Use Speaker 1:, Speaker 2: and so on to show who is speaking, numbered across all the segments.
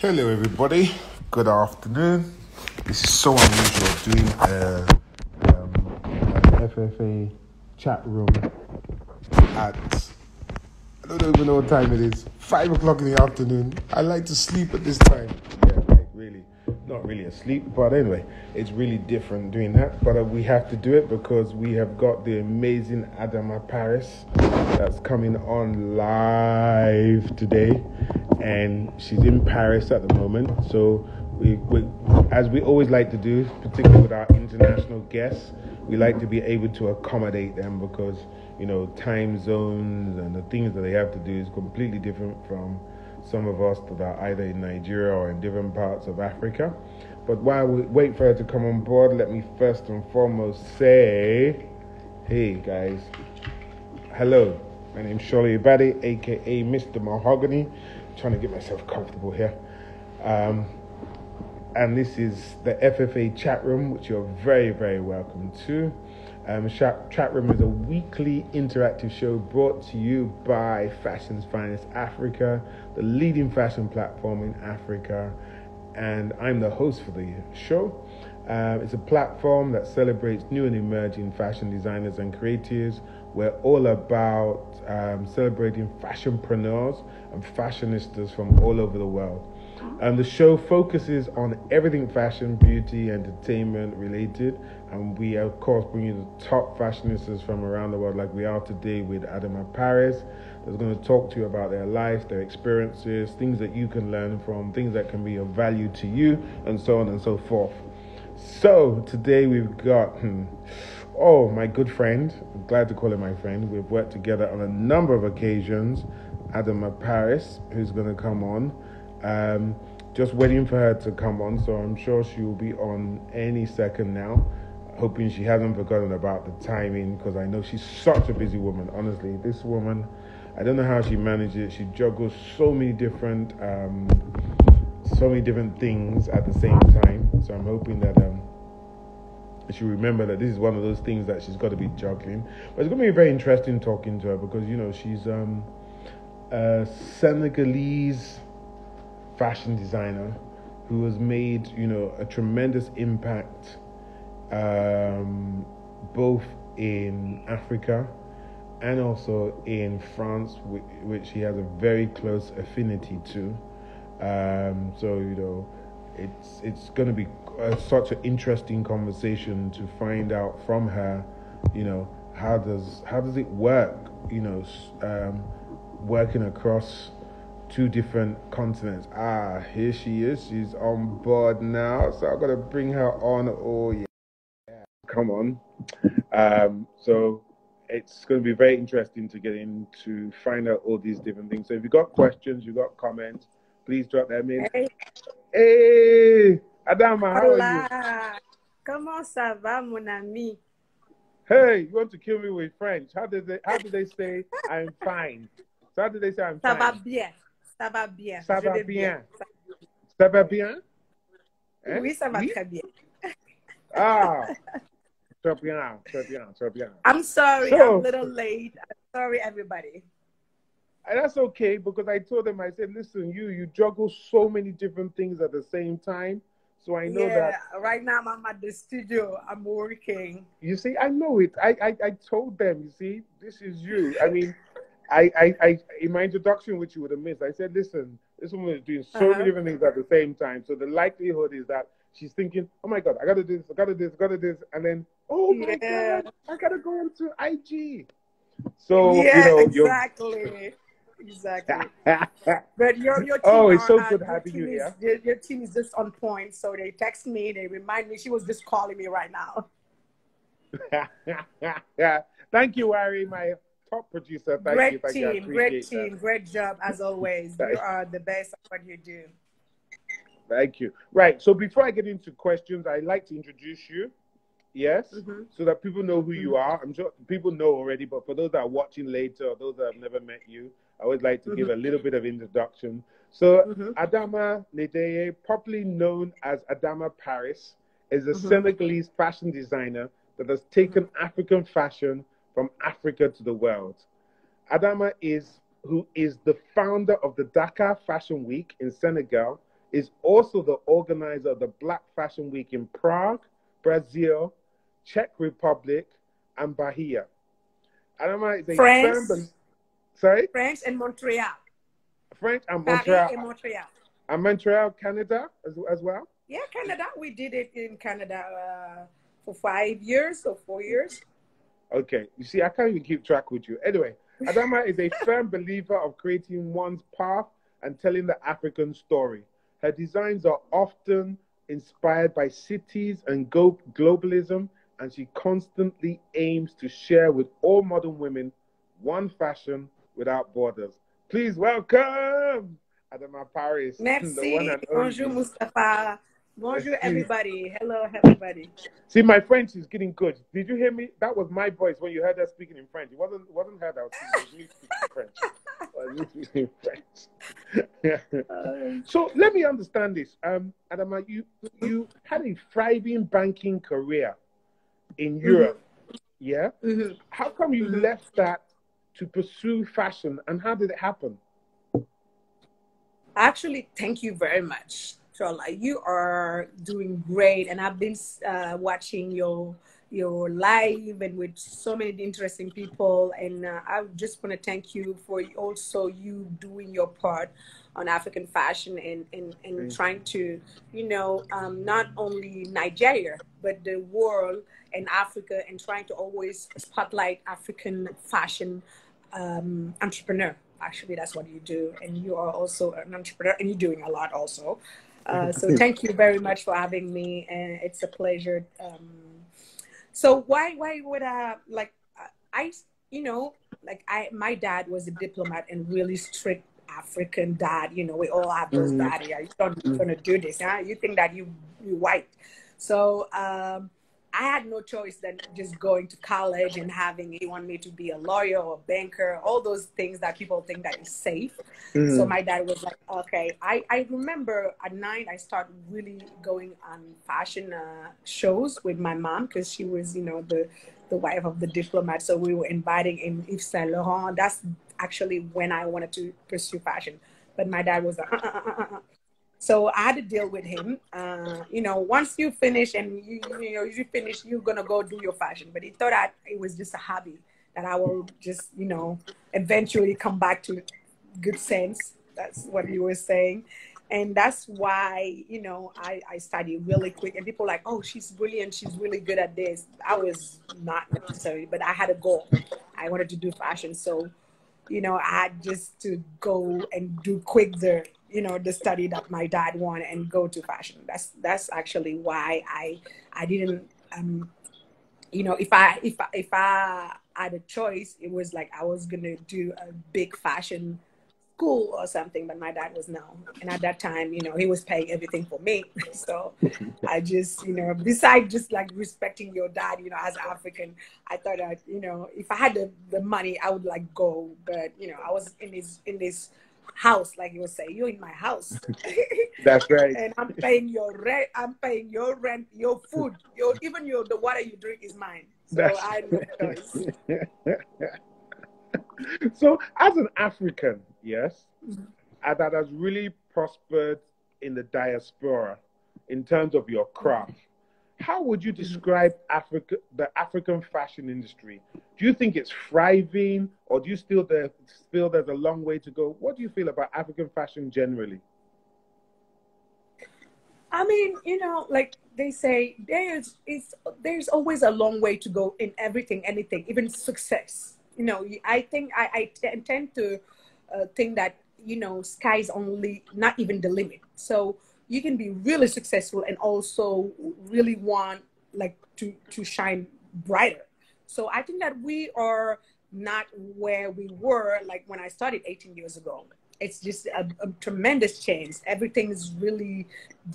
Speaker 1: Hello everybody, good afternoon. This is so unusual doing an FFA chat room at, I don't even know what time it is, 5 o'clock in the afternoon. I like to sleep at this time. Yeah, like really, not really asleep, but anyway, it's really different doing that. But we have to do it because we have got the amazing Adama Paris that's coming on live today. And she's in Paris at the moment. So we, as we always like to do, particularly with our international guests, we like to be able to accommodate them because, you know, time zones and the things that they have to do is completely different from some of us that are either in Nigeria or in different parts of Africa. But while we wait for her to come on board, let me first and foremost say, hey guys, hello. My name's Shirley Ibade, aka Mr. Mahogany. Trying to get myself comfortable here. And this is the FFA chat room, which you're very, very welcome to. Chat room is a weekly interactive show brought to you by Fashion's Finest Africa, the leading fashion platform in Africa. And I'm the host for the show. It's a platform that celebrates new and emerging fashion designers and creatives. We're all about celebrating fashionpreneurs and fashionistas from all over the world. The show focuses on everything fashion, beauty, entertainment related. And we, of course, bring you the top fashionistas from around the world like we are today with Adama Paris. That's going to talk to you about their life, their experiences, things that you can learn from, things that can be of value to you, and so on and so forth. So today we've got, my good friend, I'm glad to call him my friend. We've worked together on a number of occasions. Adama Paris, who's going to come on. Just waiting for her to come on, so I'm sure she will be on any second now. Hoping she hasn't forgotten about the timing, because I know she's such a busy woman. Honestly, this woman, I don't know how she manages it. She juggles so many different things at the same time. So I'm hoping that she remember that this is one of those things that she's got to be juggling. But it's going to be very interesting talking to her because, you know, she's a Senegalese fashion designer who has made, you know, a tremendous impact both in Africa and also in France, which she has a very close affinity to. So, you know, it's going to be such an interesting conversation to find out from her, you know, how does it work, you know, working across two different continents. Here she is. She's on board now. So I'm going to bring her on. Oh, yeah. Come on. So it's going to be very interesting to get in to find out all these different things. So if you've got questions, you've got comments, please drop them in. Hey, Adama, how are you?
Speaker 2: Comment ça va, mon ami?
Speaker 1: Hey, you want to kill me with French? How do they say I'm fine? So how do they say I'm fine?
Speaker 2: Ça va bien. Ça va bien.
Speaker 1: Ça va bien. Ça va bien?
Speaker 2: Hein? Oui, ça va très bien.
Speaker 1: Très bien, très bien, très bien.
Speaker 2: I'm sorry, I'm a little late. I'm sorry, everybody.
Speaker 1: And that's okay, because I told them, I said, listen, you juggle so many different things at the same time. So I know that.
Speaker 2: Right now I'm at the studio. I'm working.
Speaker 1: You see, I know it. I told them, you see, this is you. I mean, I in my introduction, which you would have missed, I said, listen, this woman is doing so many different things at the same time. So the likelihood is that she's thinking, oh my God, I got to do this, I got to do this, I got to do this. And then, oh my God, I got to go into IG. So, you know,
Speaker 2: exactly. Exactly. But your team,
Speaker 1: it's so good having you here.
Speaker 2: Your team is just on point. So they text me, they remind me. She was just calling me right now.
Speaker 1: Thank you, Ari, my top producer.
Speaker 2: Great team, great job as always. You are the best at what you do.
Speaker 1: Thank you. Right. So before I get into questions, I'd like to introduce you. Yes, so that people know who you are. I'm sure people know already, but for those that are watching later or those that have never met you, I would like to give a little bit of introduction. So Adama Nedeye, popularly known as Adama Paris, is a Senegalese fashion designer that has taken African fashion from Africa to the world. Adama who is the founder of the Dakar Fashion Week in Senegal, is also the organizer of the Black Fashion Week in Prague, Brazil, Czech Republic, and Bahia. Adama is a
Speaker 2: France,
Speaker 1: sorry?
Speaker 2: France and Montreal.
Speaker 1: French and
Speaker 2: Paris
Speaker 1: Montreal.
Speaker 2: and Montreal.
Speaker 1: And Montreal, Canada as well?
Speaker 2: Yeah, Canada. We did it in Canada for 5 years or 4 years.
Speaker 1: Okay. You see, I can't even keep track with you. Anyway, Adama is a firm believer of creating one's path and telling the African story. Her designs are often inspired by cities and globalism, and she constantly aims to share with all modern women one fashion without borders. Please welcome Adama Paris.
Speaker 2: Merci. Bonjour, Mustafa. Bonjour, everybody. Hello, everybody.
Speaker 1: See, my French is getting good. Did you hear me? That was my voice when you heard her speaking in French. It wasn't her that was speaking. It was me speaking French. So let me understand this. Adama, you had a thriving banking career in Europe. Yeah? How come you left that to pursue fashion, and how did it happen?
Speaker 2: Actually, thank you very much, Chola. You are doing great, and I've been watching your live and with so many interesting people, and I just want to thank you for also you doing your part on African fashion and trying to, not only Nigeria but the world and Africa, and trying to always spotlight African fashion entrepreneur. Actually, that's what you do, and you are also an entrepreneur, and you're doing a lot also. So thank you very much for having me, and it's a pleasure. So why would my dad was a diplomat and really strict African dad. We all have those dad. Yeah, you're gonna do this, huh? You think that you white. So I had no choice than just going to college and he wanted me to be a lawyer or a banker, all those things that people think that is safe. So my dad was like, okay. I remember at 9, I started really going on fashion shows with my mom, because she was, the wife of the diplomat. So we were inviting in Yves Saint Laurent. That's actually when I wanted to pursue fashion. But my dad was like, So I had to deal with him. Once you finish and you finish, you're gonna go do your fashion. But he thought that it was just a hobby, that I will just, eventually come back to good sense. That's what he was saying. And that's why, I studied really quick. And people were like, oh, she's brilliant. She's really good at this. I was not necessarily, but I had a goal. I wanted to do fashion. So, I had just to go and do quick the study that my dad wanted and go to fashion. That's actually why I didn't, if I had a choice, it was like I was going to do a big fashion school or something, but my dad was no. And at that time, he was paying everything for me. So I just, besides just like respecting your dad, as African, I thought that, if I had the money, I would like go. But, I was in this house, like you would say, you're in my house.
Speaker 1: That's right.
Speaker 2: And I'm paying your rent, your food, even the water you drink is mine. So I had no choice.
Speaker 1: So as an African, yes, that has really prospered in the diaspora in terms of your craft, how would you describe the African fashion industry? Do you think it's thriving, or do you still feel there's a long way to go? What do you feel about African fashion generally?
Speaker 2: I mean, like they say, there's always a long way to go in everything, anything, even success. I think I tend to think that, sky's only not even the limit. So you can be really successful and also really want like to shine brighter. So I think that we are not where we were like when I started 18 years ago. It's just a tremendous change. Everything is really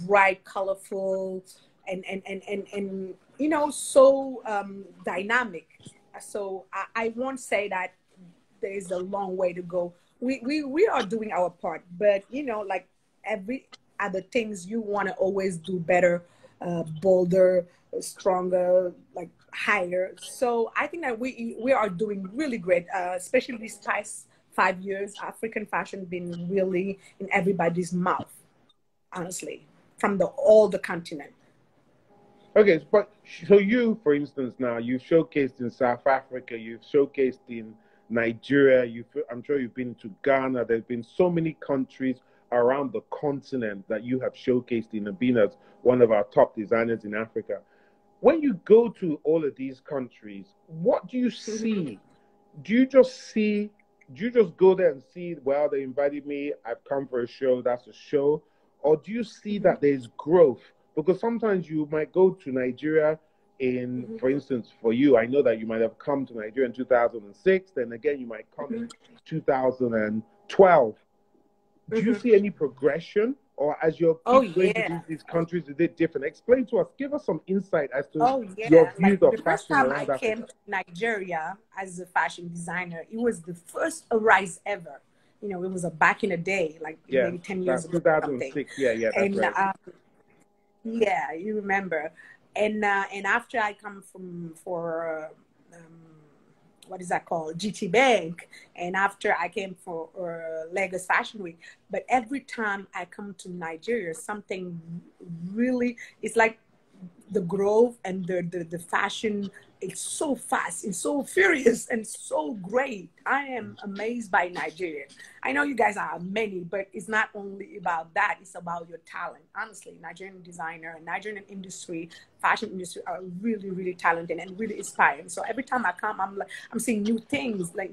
Speaker 2: bright, colorful, and so dynamic. So I won't say that there is a long way to go. We are doing our part, but like every other things, you want to always do better, bolder, stronger, like higher. So I think that we are doing really great, especially these past 5 years. African fashion been really in everybody's mouth. honestly, from all the continent.
Speaker 1: Okay, but so you, for instance, now you've showcased in South Africa, you've showcased in Nigeria, I'm sure you've been to Ghana. There's been so many countries around the continent that you have showcased in and been as one of our top designers in Africa. When you go to all of these countries, what do you see? Do you just see, do you just go there and see, well, they invited me, I've come for a show, that's a show? Or do you see that there's growth? Because sometimes you might go to Nigeria for instance, for you, I know that you might have come to Nigeria in 2006, then again, you might come in 2012. Do you see any progression? Or as you're going to these countries, is it different? Explain to us, give us some insight as to your views of
Speaker 2: the first
Speaker 1: fashion
Speaker 2: time
Speaker 1: around
Speaker 2: I
Speaker 1: Africa.
Speaker 2: came to Nigeria as a fashion designer, it was the first Arise ever. You know, it was back in the day, like maybe 10 years ago.
Speaker 1: 2006. Yeah, that's
Speaker 2: and,
Speaker 1: right.
Speaker 2: Yeah, you remember. And after I come for what is that called, GT Bank, and after I came for Lagos Fashion Week. But every time I come to Nigeria, something really, it's like the growth and the fashion, it's so fast, it's so furious and so great. I am amazed by Nigeria. I know you guys are many, but it's not only about that, it's about your talent. Honestly, Nigerian designer and Nigerian industry, fashion industry are really, really talented and really inspiring. So every time I come, I'm seeing new things. Like,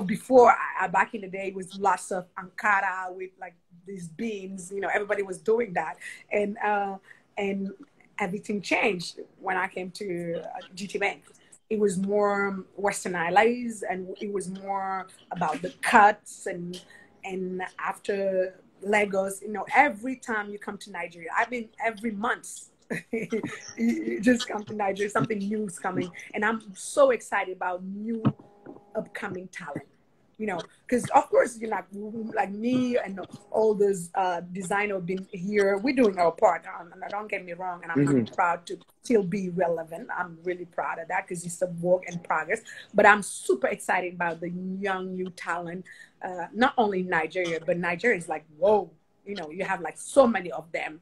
Speaker 2: before back in the day, it was lots of Ankara with like these beans, everybody was doing that. And everything changed when I came to GT Bank. It was more westernized, and it was more about the cuts. And after Lagos, every time you come to Nigeria, I mean, every month, you just come to Nigeria, something new is coming. And I'm so excited about new upcoming talent. Because of course, like me and all those designers been here, we're doing our part. And don't get me wrong, and I'm proud to still be relevant. I'm really proud of that because it's a work in progress. But I'm super excited about the young, new talent, not only in Nigeria, but Nigeria is like, whoa, you have like so many of them,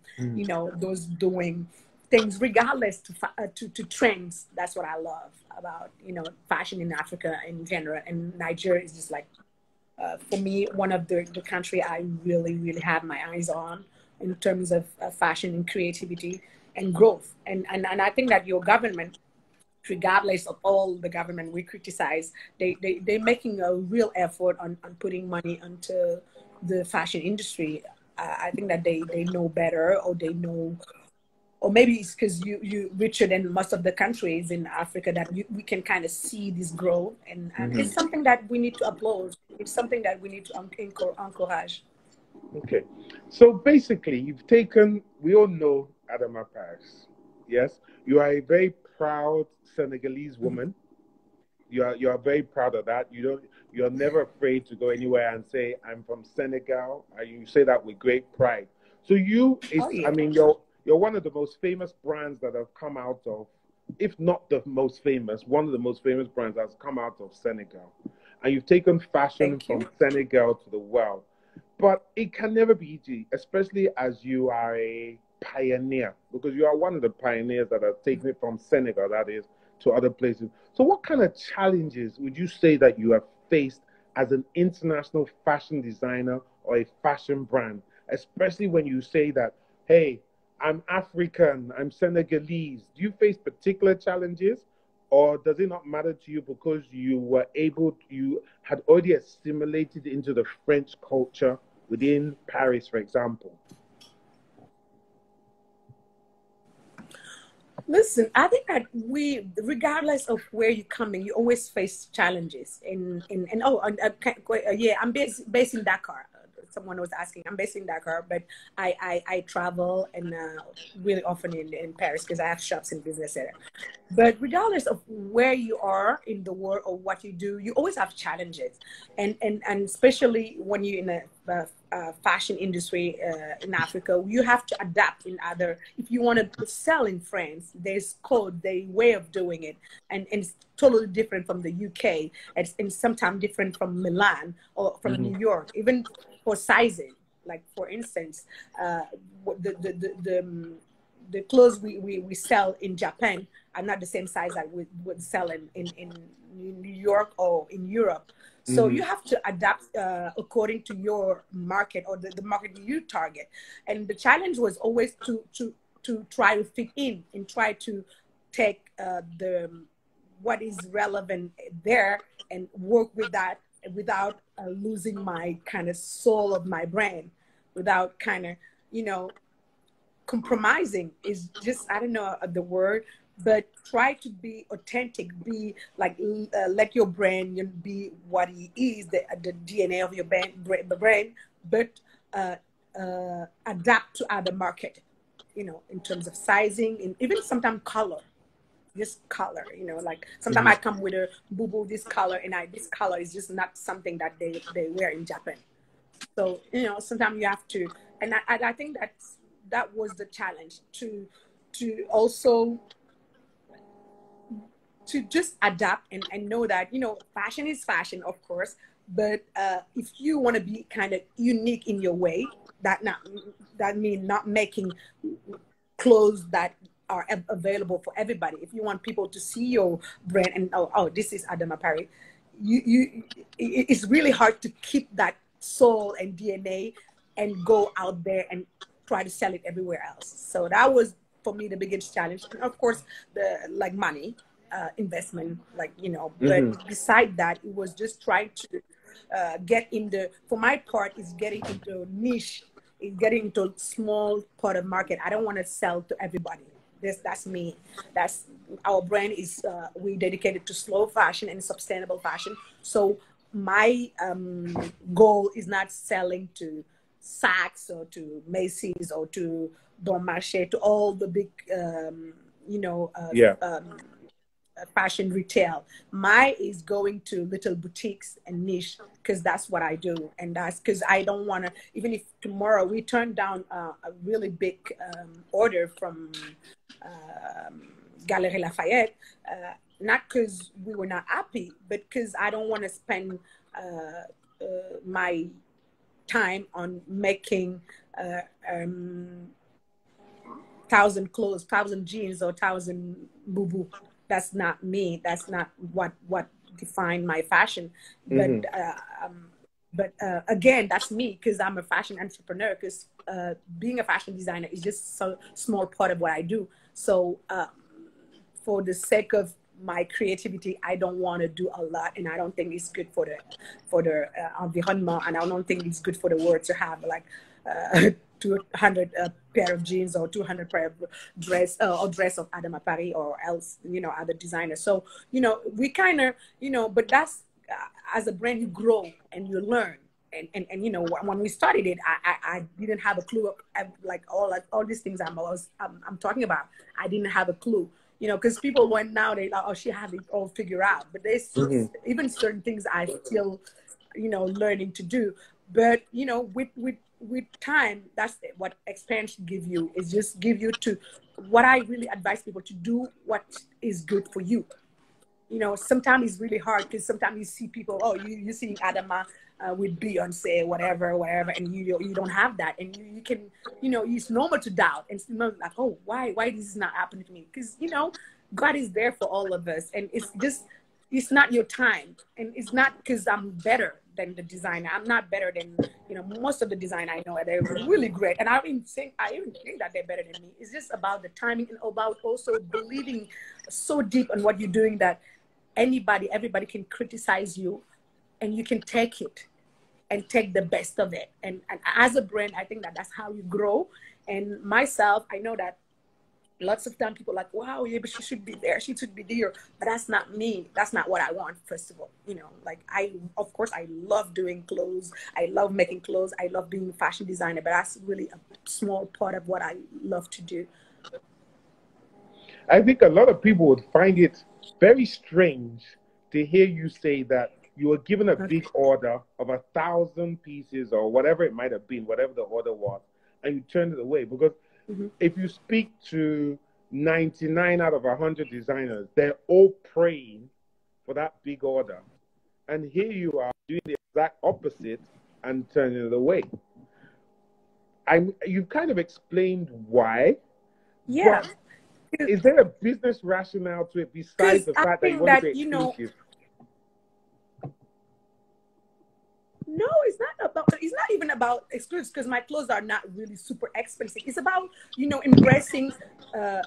Speaker 2: those doing things regardless to trends. That's what I love about fashion in Africa in general, and Nigeria is just like for me one of the country I really, really have my eyes on in terms of fashion and creativity and growth. And I think that your government, regardless of all the government we criticize, they're making a real effort on putting money into the fashion industry. I think that they know better, or they know, or maybe it's because you richer than most of the countries in Africa that we can kind of see this growth, and it's something that we need to applaud. It's something that we need to encourage.
Speaker 1: Okay, so basically, we all know Adama Paris. Yes, you are a very proud Senegalese woman. You are very proud of that. You're never afraid to go anywhere and say, I'm from Senegal. And you say that with great pride. So I mean, you're one of the most famous brands that have come out of, if not the most famous, one of the most famous brands that's come out of Senegal. And you've taken fashion from Senegal to the world. But it can never be easy, especially as you are a pioneer, because you are one of the pioneers that have taken it from Senegal, that is, to other places. So what kind of challenges would you say that you have faced as an international fashion designer or a fashion brand, especially when you say that, hey, I'm African, I'm Senegalese? Do you face particular challenges, or does it not matter to you because you had already assimilated into the French culture within Paris, for example?
Speaker 2: Listen, I think that regardless of where you're coming, you always face challenges. I'm based in Dakar. Someone was asking. I'm based in Dakar, but I travel and really often in Paris because I have shops and business there. But regardless of where you are in the world or what you do, you always have challenges, and especially when you're in a fashion industry in Africa, you have to adapt if you want to sell in France, there's the way of doing it, and it's totally different from the UK, and sometimes different from Milan or from New York, even for sizing. Like for instance, the clothes we sell in Japan are not the same size that we would sell in New York or in Europe. So you have to adapt according to your market or the market you target. And the challenge was always to try to fit in and try to take what is relevant there and work with that without losing my kind of soul of my brand, without kind of, you know, compromising is just, I don't know the word, but try to be authentic, be like, let your brand be what it is, the DNA of your brand, but adapt to other market, you know, in terms of sizing and even sometimes color. Just color, you know, like sometimes I come with a boo-boo this color, and this color is just not something that they wear in Japan. So, you know, sometimes you have to, and I think that was the challenge, to also to just adapt and know that, you know, fashion is fashion, of course, but if you want to be kind of unique in your way, that means not making clothes that are available for everybody. If you want people to see your brand and oh, this is Adama Paris, it's really hard to keep that soul and DNA and go out there and try to sell it everywhere else. So that was for me the biggest challenge. And of course, the like money, investment, like, you know. But beside that, it was just trying to get in the. For my part, is getting into niche, is getting into small part of market. I don't want to sell to everybody. That's me. That's our brand is we dedicated to slow fashion and sustainable fashion. So my goal is not selling to Saks or to Macy's or to Bon Marché, to all the big you know fashion retail. My is going to little boutiques and niche, because that's what I do. And that's because I don't want to, even if tomorrow we turn down a really big order from Galerie Lafayette, not because we were not happy, but because I don't want to spend my time on making 1,000 clothes, 1,000 jeans, or 1,000 boo-boo. That's not me. That's not what defined my fashion. But again, that's me, because I'm a fashion entrepreneur, because being a fashion designer is just so small part of what I do. So for the sake of my creativity, I don't want to do a lot, and I don't think it's good for the environment, and I don't think it's good for the world to have like 200 pair of jeans or 200 pair of dress or dress of Adama Paris or else, you know, other designers. So, you know, we kind of, you know, but that's as a brand, you grow and you learn. And you know, when we started it, I didn't have a clue of, like all these things I'm talking about. I didn't have a clue, you know, because people went now, they like, oh, she had it all figured out. But there's even certain things I still, you know, learning to do. But, you know, with time, that's what experience give you, is just give you to what I really advise people to do, what is good for you. You know, sometimes it's really hard, because sometimes you see people, oh, you see Adama with Beyonce, whatever, and you don't have that, and you can, you know, it's normal to doubt and like, oh, why this is not happening to me? Because, you know, God is there for all of us, and it's not your time, and it's not because I'm better than the designer. I'm not better than, you know, most of the design I know. They're really great, and I even think that they're better than me. It's just about the timing and about also believing so deep on what you're doing that everybody can criticize you, and you can take it and take the best of it. And as a brand, I think that's how you grow. And myself, I know that lots of time people are like, wow, yeah, but she should be there, she should be there. But that's not me. That's not what I want, first of all. You know, like of course, I love doing clothes. I love making clothes. I love being a fashion designer, but that's really a small part of what I love to do.
Speaker 1: I think a lot of people would find it very strange to hear you say that you were given a big order of 1,000 pieces or whatever it might have been, whatever the order was, and you turned it away. Because if you speak to 99 out of 100 designers, they're all praying for that big order. And here you are doing the exact opposite and turning it away. you've kind of explained why,
Speaker 2: Yeah,
Speaker 1: but is there a business rationale to it besides
Speaker 2: because
Speaker 1: the
Speaker 2: I
Speaker 1: fact that you
Speaker 2: think
Speaker 1: want to
Speaker 2: that,
Speaker 1: be
Speaker 2: you know,
Speaker 1: exclusive?
Speaker 2: no, it's not even about exclusive, because my clothes are not really super expensive. It's about, you know, embracing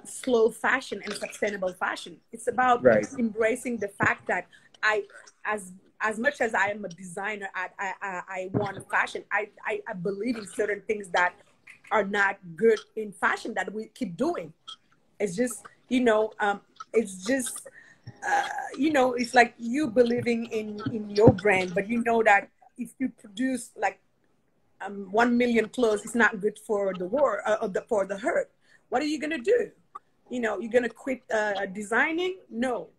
Speaker 2: slow fashion and sustainable fashion. It's about
Speaker 1: Right.
Speaker 2: embracing the fact that I, as as much as I am a designer, I want fashion. I believe in certain things that are not good in fashion that we keep doing. It's just, you know, it's just, you know, it's like you believing in your brand, but you know that if you produce like 1 million clothes, it's not good for the war, for the herd. What are you gonna do? You know, you're gonna quit designing? No,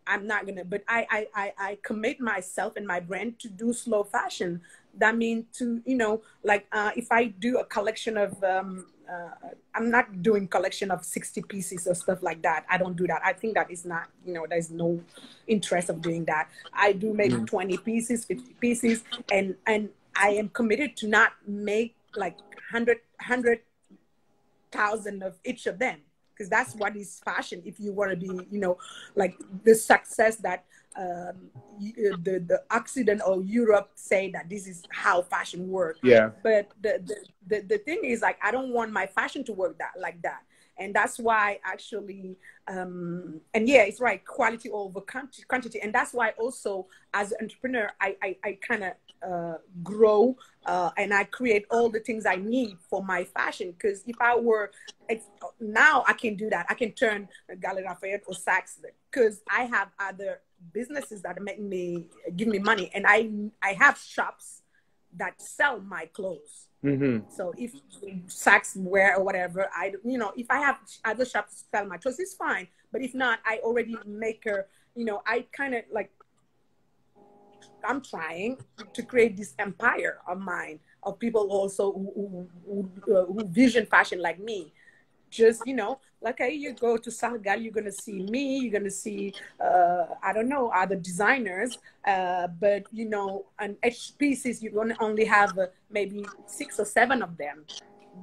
Speaker 2: I'm not gonna. But I commit myself and my brand to do slow fashion. That means to, you know, like if I do a collection of I'm not doing collection of 60 pieces or stuff like that. I don't do that. I think that is not, you know, there's no interest of doing that. I do maybe 20 pieces, 50 pieces, and I am committed to not make like 100,000 of each of them, because that's what is fashion. If you want to be, you know, like the success that the Occident or Europe say that this is how fashion works.
Speaker 1: Yeah.
Speaker 2: But the thing is, like, I don't want my fashion to work that like that. And that's why actually, and yeah, it's right, quality over quantity. And that's why also as an entrepreneur, I kind of grow and I create all the things I need for my fashion. Because if I were, now I can do that. I can turn Galerie Lafayette or Saks, because I have other businesses that make me, give me money. And I have shops that sell my clothes. So if Saks wear or whatever, I, you know, if I have other shops sell my clothes, it's fine. But if not, I already make her, you know, I kind of like, I'm trying to create this empire of mine, of people also who vision fashion like me. Just, you know, like, hey, you go to Senegal, you're gonna see me, you're gonna see I don't know, other designers, but you know, on each pieces you're gonna only have maybe 6 or 7 of them.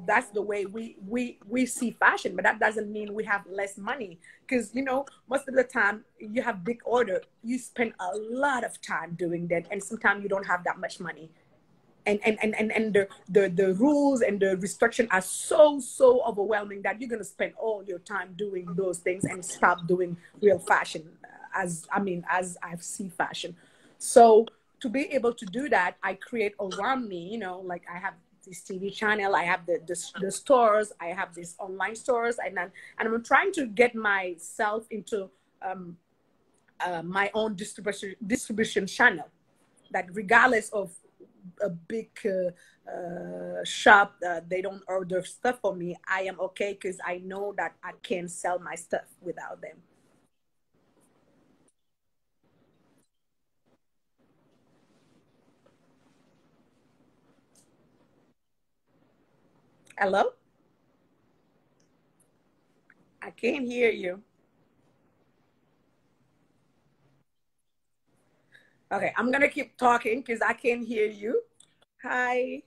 Speaker 2: That's the way we see fashion. But that doesn't mean we have less money, because, you know, most of the time you have big order, you spend a lot of time doing that, and sometimes you don't have that much money. And the rules and the restriction are so overwhelming that you're going to spend all your time doing those things and stop doing real fashion, as I mean, as I see fashion. So to be able to do that, I create around me, you know, like I have this TV channel, I have the stores, I have these online stores, and I'm trying to get myself into my own distribution channel, that regardless of a big shop, they don't order stuff for me, I am okay, because I know that I can sell my stuff without them. Hello? I can't hear you. Okay, I'm gonna keep talking because I can't hear you. Hi.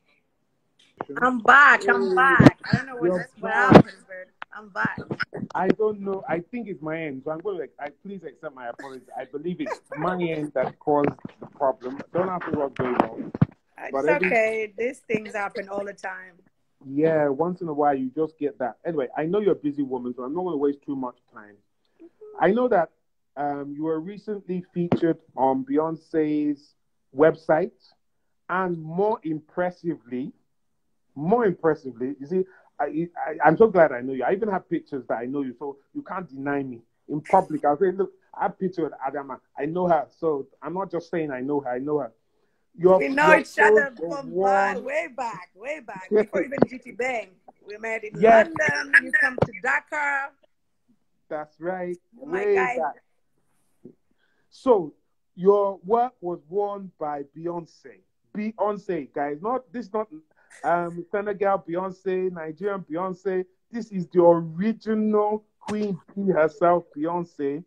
Speaker 2: I'm back. I'm
Speaker 1: Hey,
Speaker 2: back. I don't know
Speaker 1: you're
Speaker 2: what
Speaker 1: back.
Speaker 2: happened, but I'm back.
Speaker 1: I don't know. I think it's my end. So I'm going to, please accept my apologies. I believe it's my end that caused the problem. Don't have to what's going on. But
Speaker 2: It's
Speaker 1: every,
Speaker 2: okay. These things happen all the time.
Speaker 1: yeah, once in a while you just get that. Anyway, I know you're a busy woman, so I'm not going to waste too much time. I know that you were recently featured on Beyonce's website, and more impressively, you see, I'm so glad I know you. I even have pictures that I know you, so you can't deny me. In public, I'll say, look, I have pictures with Adama. I know her, so I'm not just saying I know her. I know her.
Speaker 2: We know
Speaker 1: Your
Speaker 2: each
Speaker 1: clothes
Speaker 2: other
Speaker 1: were
Speaker 2: from
Speaker 1: worn.
Speaker 2: way back, before even GT Bang. We met in
Speaker 1: Yes,
Speaker 2: London. You come to Dakar.
Speaker 1: that's right.
Speaker 2: Oh my
Speaker 1: Way
Speaker 2: guy.
Speaker 1: back. So your work was worn by Beyonce. Beyonce, guys. Not this, not Senegal Beyonce, Nigerian Beyonce. This is the original Queen Bee herself, Beyonce,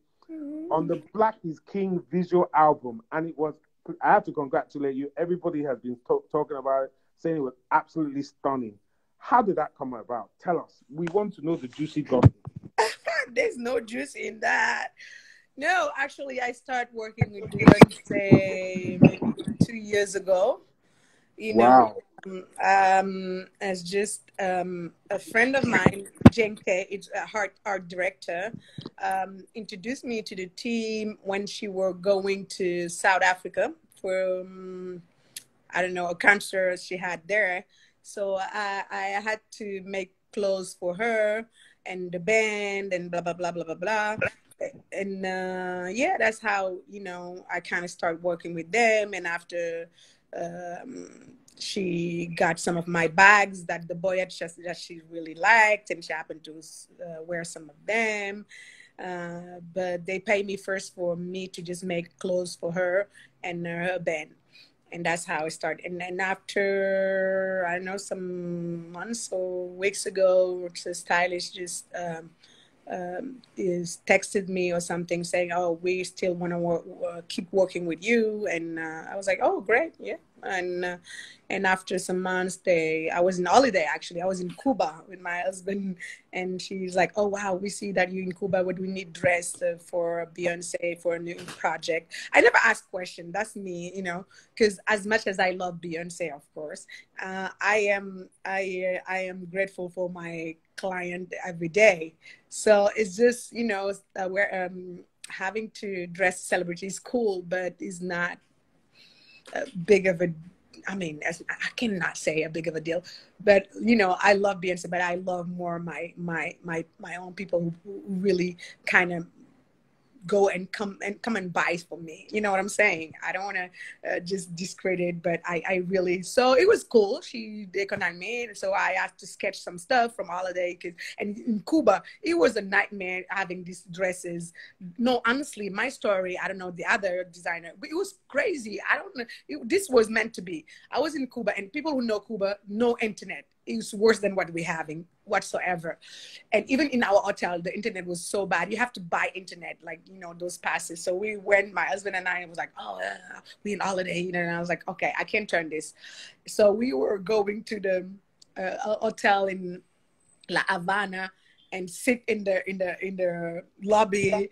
Speaker 1: on the Black is King visual album. And it was, I have to congratulate you. Everybody has been talking about it, saying it was absolutely stunning. How did that come about? Tell us. We want to know the juicy gossip.
Speaker 2: There's no juice in that. No, actually, I started working with Beyonce maybe 2 years ago. You know,
Speaker 1: Wow.
Speaker 2: as just a friend of mine, Jen K, it's a art director, introduced me to the team when she were going to South Africa for I don't know, a concert she had there. So I had to make clothes for her and the band and blah blah blah blah blah blah. And yeah, that's how I kind of started working with them. And after she got some of my bags that the boy had just that she really liked, and she happened to wear some of them. But they paid me first for me to just make clothes for her and her band, and that's how it started. And after I don't know some months or weeks ago, the stylist just is texted me or something saying, "Oh, we still want to keep working with you." And I was like, "Oh, great, yeah." And after some months, I was in holiday actually. I was in Cuba with my husband, and she's like, "Oh wow, we see that you're in Cuba. But we need dress for Beyonce for a new project." I never ask questions. That's me, because as much as I love Beyonce, of course, I am grateful for my client every day. So it's just we're having to dress celebrities cool, but it's not big of a, I mean, I cannot say a big of a deal, but I love Beyonce, but I love more my own people who really kind of go and come and buy for me. You know what I'm saying? I don't want to just discredit, but I really, so it was cool. They connect me, so I had to sketch some stuff from holiday. And in Cuba, it was a nightmare having these dresses. No, honestly, my story, I don't know the other designer, but it was crazy. I don't know. This was meant to be. I was in Cuba, and people who know Cuba know internet. It's worse than what we're having whatsoever. And even in our hotel, the internet was so bad. You have to buy internet, like, those passes. So we went, my husband and I was like, oh, we in holiday, and I was like, okay, I can't turn this. So we were going to the hotel in La Havana and sit in the lobby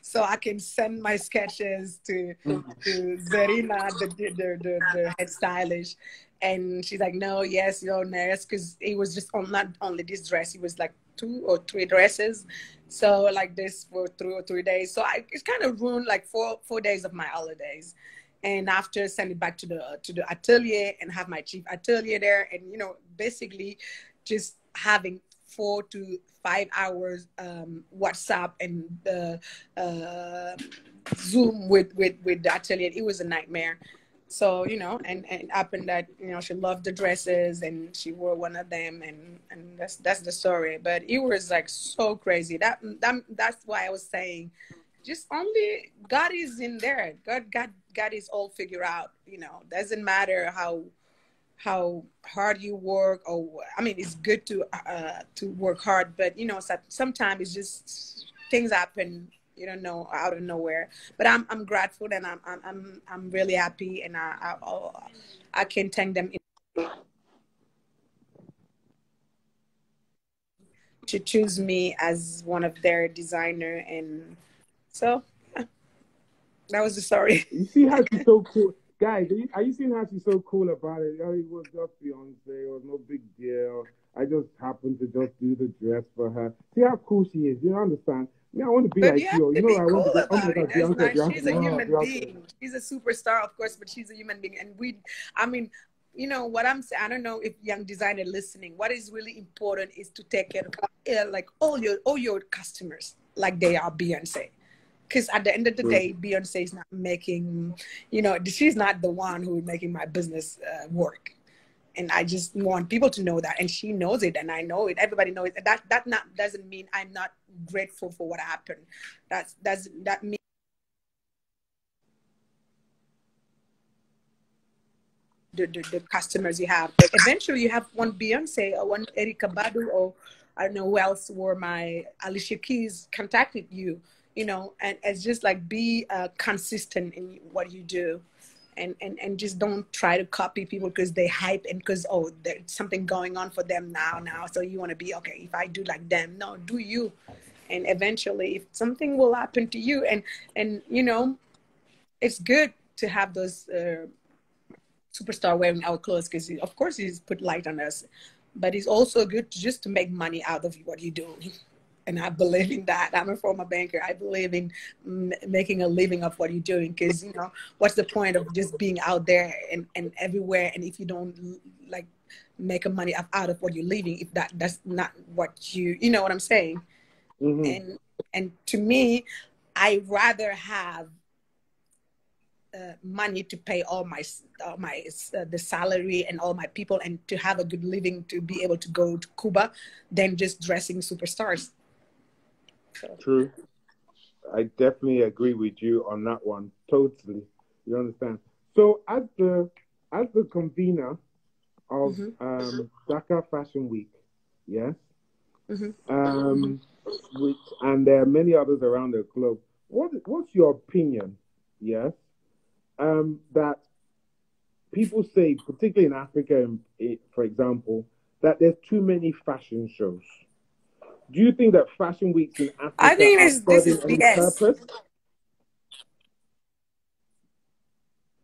Speaker 2: so I can send my sketches to Zarina, the head stylist. And she's like, no, yes, you're nurse, because it was just not only this dress, it was like 2 or 3 dresses. So like this for 2 or 3 days. So it's kind of ruined like 4 days of my holidays. And after send it back to the atelier and have my chief atelier there, and basically just having 4 to 5 hours WhatsApp and Zoom with the atelier. It was a nightmare. So, and it happened that, she loved the dresses and she wore one of them, and that's the story. But it was like so crazy. That's why I was saying, just only God is in there. God is all figured out, doesn't matter how hard you work, or I mean, it's good to work hard, but sometimes it's just things happen, you don't know, out of nowhere. But I'm grateful, and I'm really happy, and I can thank them to choose me as one of their designer. And so that was the story.
Speaker 1: You see how she's so cool, guys. Are you seeing how she's so cool about it? Oh, it was just Beyonce. It was no big deal. I just happened to just do the dress for her. See how cool she is. You understand? Yeah, I want to be
Speaker 2: But
Speaker 1: like
Speaker 2: you have
Speaker 1: you.
Speaker 2: to
Speaker 1: Know,
Speaker 2: be
Speaker 1: I want
Speaker 2: cool
Speaker 1: to go. Oh my
Speaker 2: about it.
Speaker 1: God,
Speaker 2: That's
Speaker 1: Beyonce,
Speaker 2: nice.
Speaker 1: Beyonce,
Speaker 2: She's a human
Speaker 1: Beyonce.
Speaker 2: being. She's a superstar, of course, but she's a human being. And I mean, what I'm saying, I don't know if young designer listening, what is really important is to take care of like all your customers like they are Beyonce. Because at the end of the day, Beyonce is not making, she's not the one who is making my business work. And I just want people to know that, and she knows it, and I know it. Everybody knows it. That not doesn't mean I'm not grateful for what happened. That means the customers you have. Eventually, you have one Beyonce or one Erika Badu, or I don't know who else, or my Alicia Keys contacted you. And it's just like be consistent in what you do. and just don't try to copy people because they hype and because there's something going on for them now. So you want to be okay. If I do like them, no, do you. And eventually, if something will happen to you, and it's good to have those superstar wearing our clothes because, of course, he's put light on us. But it's also good just to make money out of what you do. And I believe in that. I'm a former banker. I believe in making a living of what you're doing because, what's the point of just being out there and everywhere? And if you don't like make a money out of what you're living, if that's not what you know what I'm saying?
Speaker 1: Mm-hmm.
Speaker 2: And to me, I rather have money to pay all my the salary and all my people and to have a good living to be able to go to Cuba than just dressing superstars. So.
Speaker 1: True. I definitely agree with you on that one. Totally. You understand? So as the convener of Dakar Fashion Week, yes, which and there are many others around the globe. What's your opinion? Yes, that people say, particularly in Africa, for example, that there's too many fashion shows. Do you think that fashion weeks in
Speaker 2: I
Speaker 1: Africa
Speaker 2: think
Speaker 1: are
Speaker 2: this
Speaker 1: serving
Speaker 2: is
Speaker 1: any
Speaker 2: BS.
Speaker 1: purpose?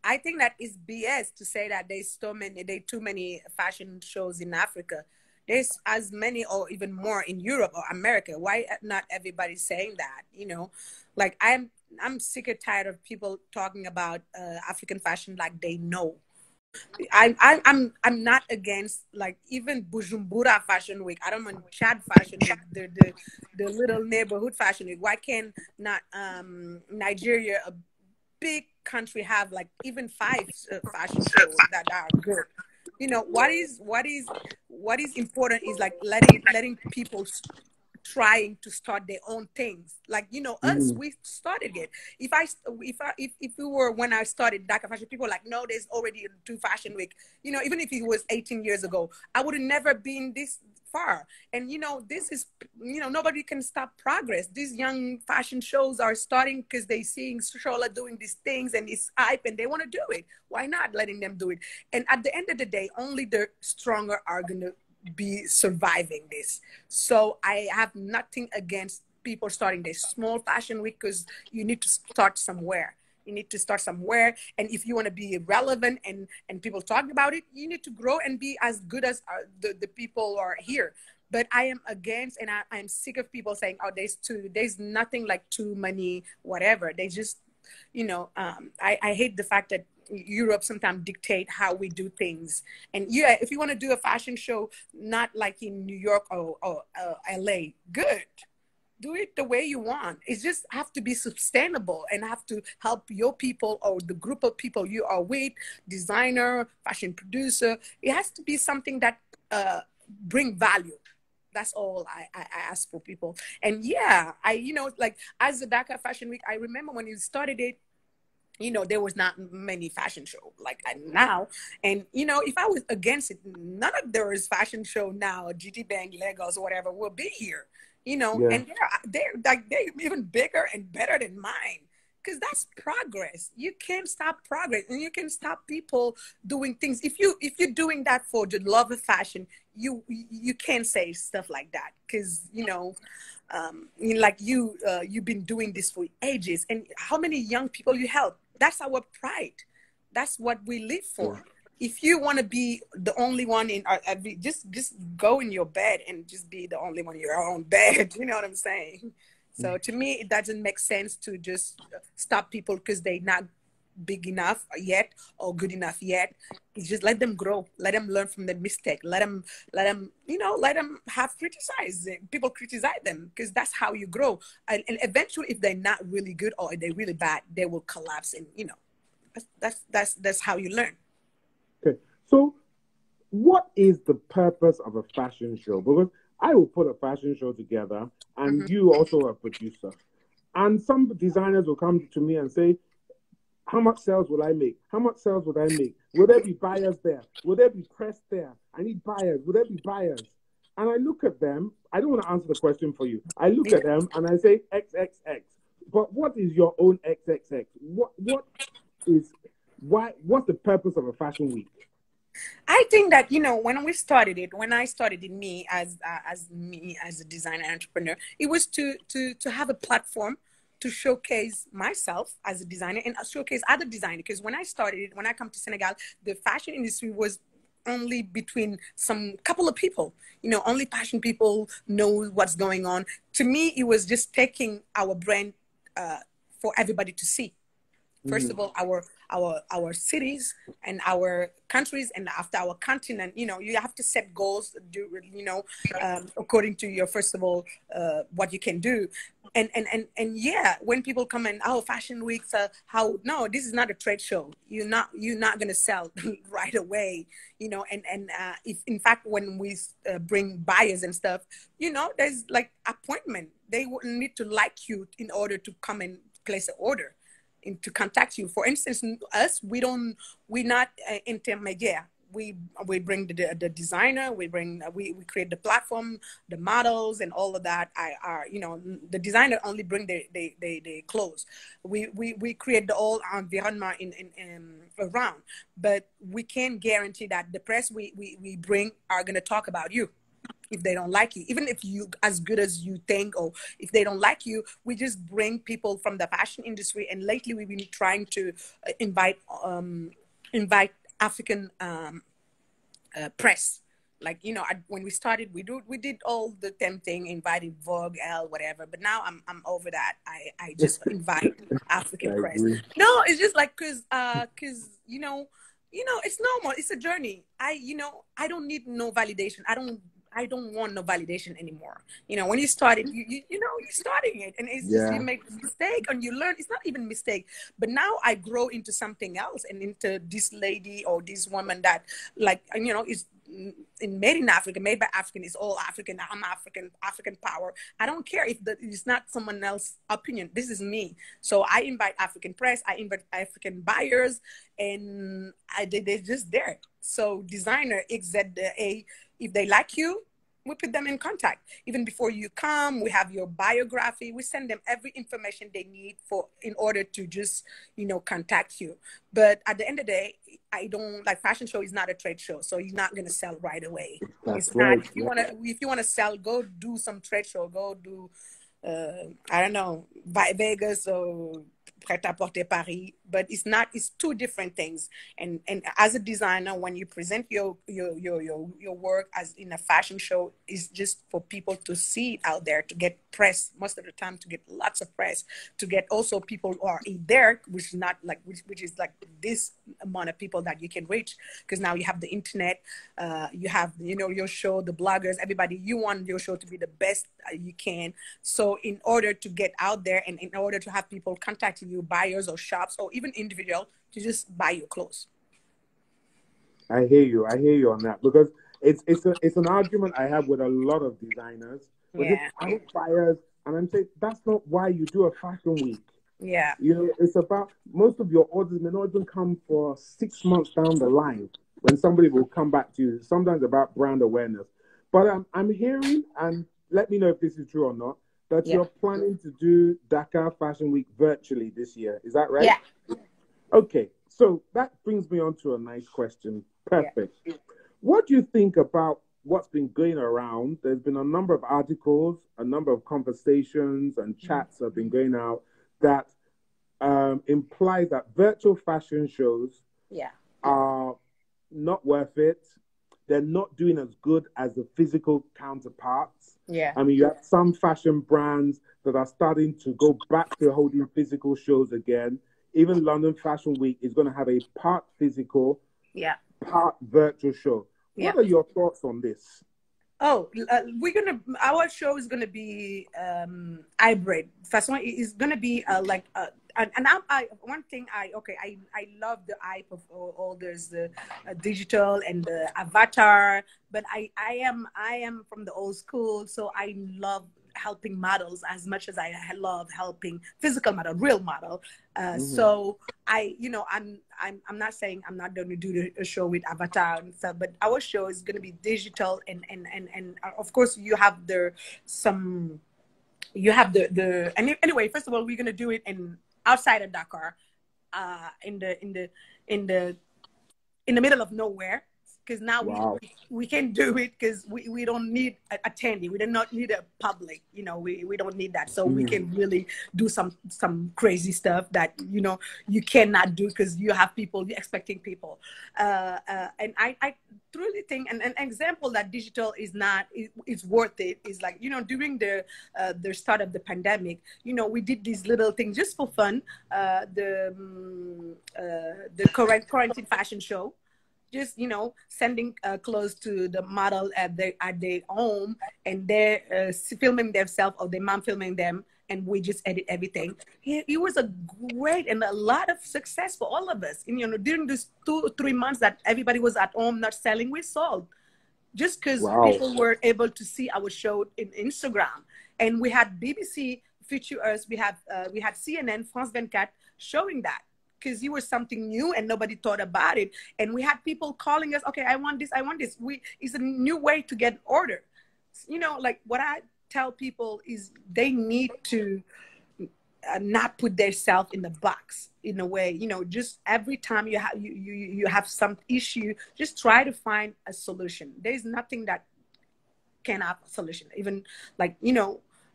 Speaker 2: I think that is BS to say that there's too many fashion shows in Africa. There's as many or even more in Europe or America. Why not everybody saying that? Like I'm sick and tired of people talking about African fashion like they know. I'm not against like even Bujumbura Fashion Week. I don't mind Chad Fashion Week, the little neighborhood fashion week. Why can not Nigeria, a big country, have like even 5 fashion shows that are good? What is important is like letting people trying to start their own things. Like, us, we started it. If we were, when I started Dakar Fashion, people were like, no, there's already 2 fashion week. Even if it was 18 years ago, I would have never been this far. And, this is, nobody can stop progress. These young fashion shows are starting because they seeing Shola doing these things and it's hype and they want to do it. Why not letting them do it? And at the end of the day, only the stronger are going to be surviving this. So I have nothing against people starting this small fashion week because you need to start somewhere. And if you want to be relevant and people talk about it, you need to grow and be as good as the people are here. But I am against, and I'm sick of people saying, oh, there's nothing like too many, whatever. They just, I hate the fact that Europe sometimes dictate how we do things. And yeah, if you want to do a fashion show, not like in New York or LA, good. Do it the way you want. It just have to be sustainable and have to help your people or the group of people you are with, designer, fashion producer. It has to be something that bring value. That's all I ask for people. And yeah, like as the Dakar Fashion Week, I remember when you started it, there was not many fashion show like now. And, if I was against it, none of those fashion show now, GT Bank, Lagos, or whatever, will be here,
Speaker 1: Yeah.
Speaker 2: and they're even bigger and better than mine. Because that's progress. You can't stop progress, and you can stop people doing things. If you're doing that for the love of fashion, you can't say stuff like that. Because you've been doing this for ages, and how many young people you help? That's our pride. That's what we live for. Yeah. If you want to be the only one in our, just go in your bed and just be the only one in your own bed. You know what I'm saying? So to me, it doesn't make sense to just stop people because they're not big enough yet or good enough yet. It's just let them grow, let them learn from the mistake, let them have criticize. People criticize them because that's how you grow. And eventually, if they're not really good or they're really bad, they will collapse. And that's how you learn.
Speaker 1: Okay, so what is the purpose of a fashion show? Because I will put a fashion show together, and you also are a producer, and some designers will come to me and say, how much sales will I make? How much sales would I make? Will there be buyers there? Will there be press there? I need buyers. Will there be buyers? And I look at them. I don't want to answer the question for you. I look at them and I say XXX. But what is your own XXX? What is What's the purpose of a fashion week?
Speaker 2: I think that, you know, when we started it, when I started it, me as a designer entrepreneur, it was to have a platform to showcase myself as a designer and showcase other designers. Because when I started it, when I come to Senegal, the fashion industry was only between some couple of people. You know, only fashion people know what's going on. To me, it was just taking our brand for everybody to see. First of all, our cities and our countries, and after our continent, you know, you have to set goals, do, you know, according to your, first of all, what you can do. And yeah, when people come in, oh, fashion weeks, how, no, this is not a trade show. You're not going to sell right away, you know. And if in fact, when we bring buyers and stuff, you know, there's like appointment. They would need to like you in order to come and place an order, to contact you. For instance, us, we're not intermediate. We bring the designer, we create the platform, the models, and all of that. You know, the designer only bring the clothes. We create the whole environment in around, but we can't guarantee that the press we bring are going to talk about you if they don't like you, even if you as good as you think, or if they don't like you. We just bring people from the fashion industry. And lately we've been trying to invite African press. Like, you know, when we started, we did all the tempting, invited Vogue, Elle, whatever. But now I'm over that. I just invite African press.
Speaker 1: Agree.
Speaker 2: No, it's just like, cause you know, it's normal. It's a journey. I don't need no validation. I don't want no validation anymore. You know, when you started, you know, you're starting it, and it's just, you make a mistake and you learn. It's not even mistake, but now I grow into something else, and into this lady or this woman that, like, you know, is made in Africa, made by African, is all African. I'm African power. I don't care if it's not someone else's opinion. This is me. So I invite African press, I invite African buyers, and they're just there. So designer XZA, if they like you, we put them in contact. Even before you come, we have your biography. We send them every information they need in order to just, you know, contact you. But at the end of the day, I don't, like, fashion show is not a trade show, so you're not gonna sell right away.
Speaker 1: That's
Speaker 2: It's
Speaker 1: right.
Speaker 2: not. If you wanna sell, go do some trade show. Go do, I don't know, Vegas or Pret-à-Porter Paris, but it's two different things. And as a designer, when you present your work as in a fashion show, it's just for people to see it out there, to get press, most of the time, to get lots of press, to get also people who are in there, which is not like, which is like this amount of people that you can reach, because now you have the internet, you have, you know, your show, the bloggers, everybody. You want your show to be the best you can. So in order to get out there, and in order to have people contacting you, buyers or shops or even individual, to just buy your clothes.
Speaker 1: I hear you. I hear you on that, because it's an argument I have with a lot of designers. But if
Speaker 2: Yeah.
Speaker 1: I have buyers, and I'm saying that's not why you do a fashion week.
Speaker 2: Yeah.
Speaker 1: You know, it's about, most of your orders may not even come for 6 months down the line, when somebody will come back to you. Sometimes about brand awareness. But I'm hearing, and let me know if this is true or not, that
Speaker 2: Yeah.
Speaker 1: you're planning to do Dakar Fashion Week virtually this year. Is that right?
Speaker 2: Yeah.
Speaker 1: Okay, so that brings me on to a nice question. Perfect.
Speaker 2: Yeah.
Speaker 1: What do you think about what's been going around? There's been a number of articles, a number of conversations and chats have been going out that imply that virtual fashion shows
Speaker 2: Yeah.
Speaker 1: are not worth it. They're not doing as good as the physical counterparts.
Speaker 2: Yeah.
Speaker 1: I mean, you have some fashion brands that are starting to go back to holding physical shows again. Even London Fashion Week is going to have a part physical,
Speaker 2: Yeah.
Speaker 1: part virtual show.
Speaker 2: Yeah.
Speaker 1: What are your thoughts on this?
Speaker 2: Oh, our show is gonna be hybrid. First one is gonna be like one thing I love the hype of all there's the digital and the avatar, but I am from the old school, so I love helping models as much as I love helping physical model, real model. So I'm not saying I'm not going to do a show with avatar and stuff, but our show is going to be digital, and of course you have the anyway. First of all, we're going to do it in outside of Dakar. in the middle of nowhere, because now
Speaker 1: Wow.
Speaker 2: we can do it because we don't need attendee. We do not need a public. We don't need that. So we can really do some crazy stuff that you cannot do because you have people, you're expecting people. And I truly think an example that digital is worth it is like during the start of the pandemic, we did these little things just for fun. The quarantine fashion show, just sending clothes to the model at their home, and they're filming themselves or their mom filming them, and we just edit everything. It was a great and a lot of success for all of us. And during these 2 or 3 months that everybody was at home not selling, we sold, just because
Speaker 1: Wow.
Speaker 2: people were able to see our show in Instagram. And we had BBC feature us. We had CNN, France 24 showing that, because it was something new and nobody thought about it. And we had people calling us, okay, I want this. It's a new way to get order. Like what I tell people is they need to not put themselves in the box in a way. Just every time you have some issue, just try to find a solution. There's nothing that can have a solution. Even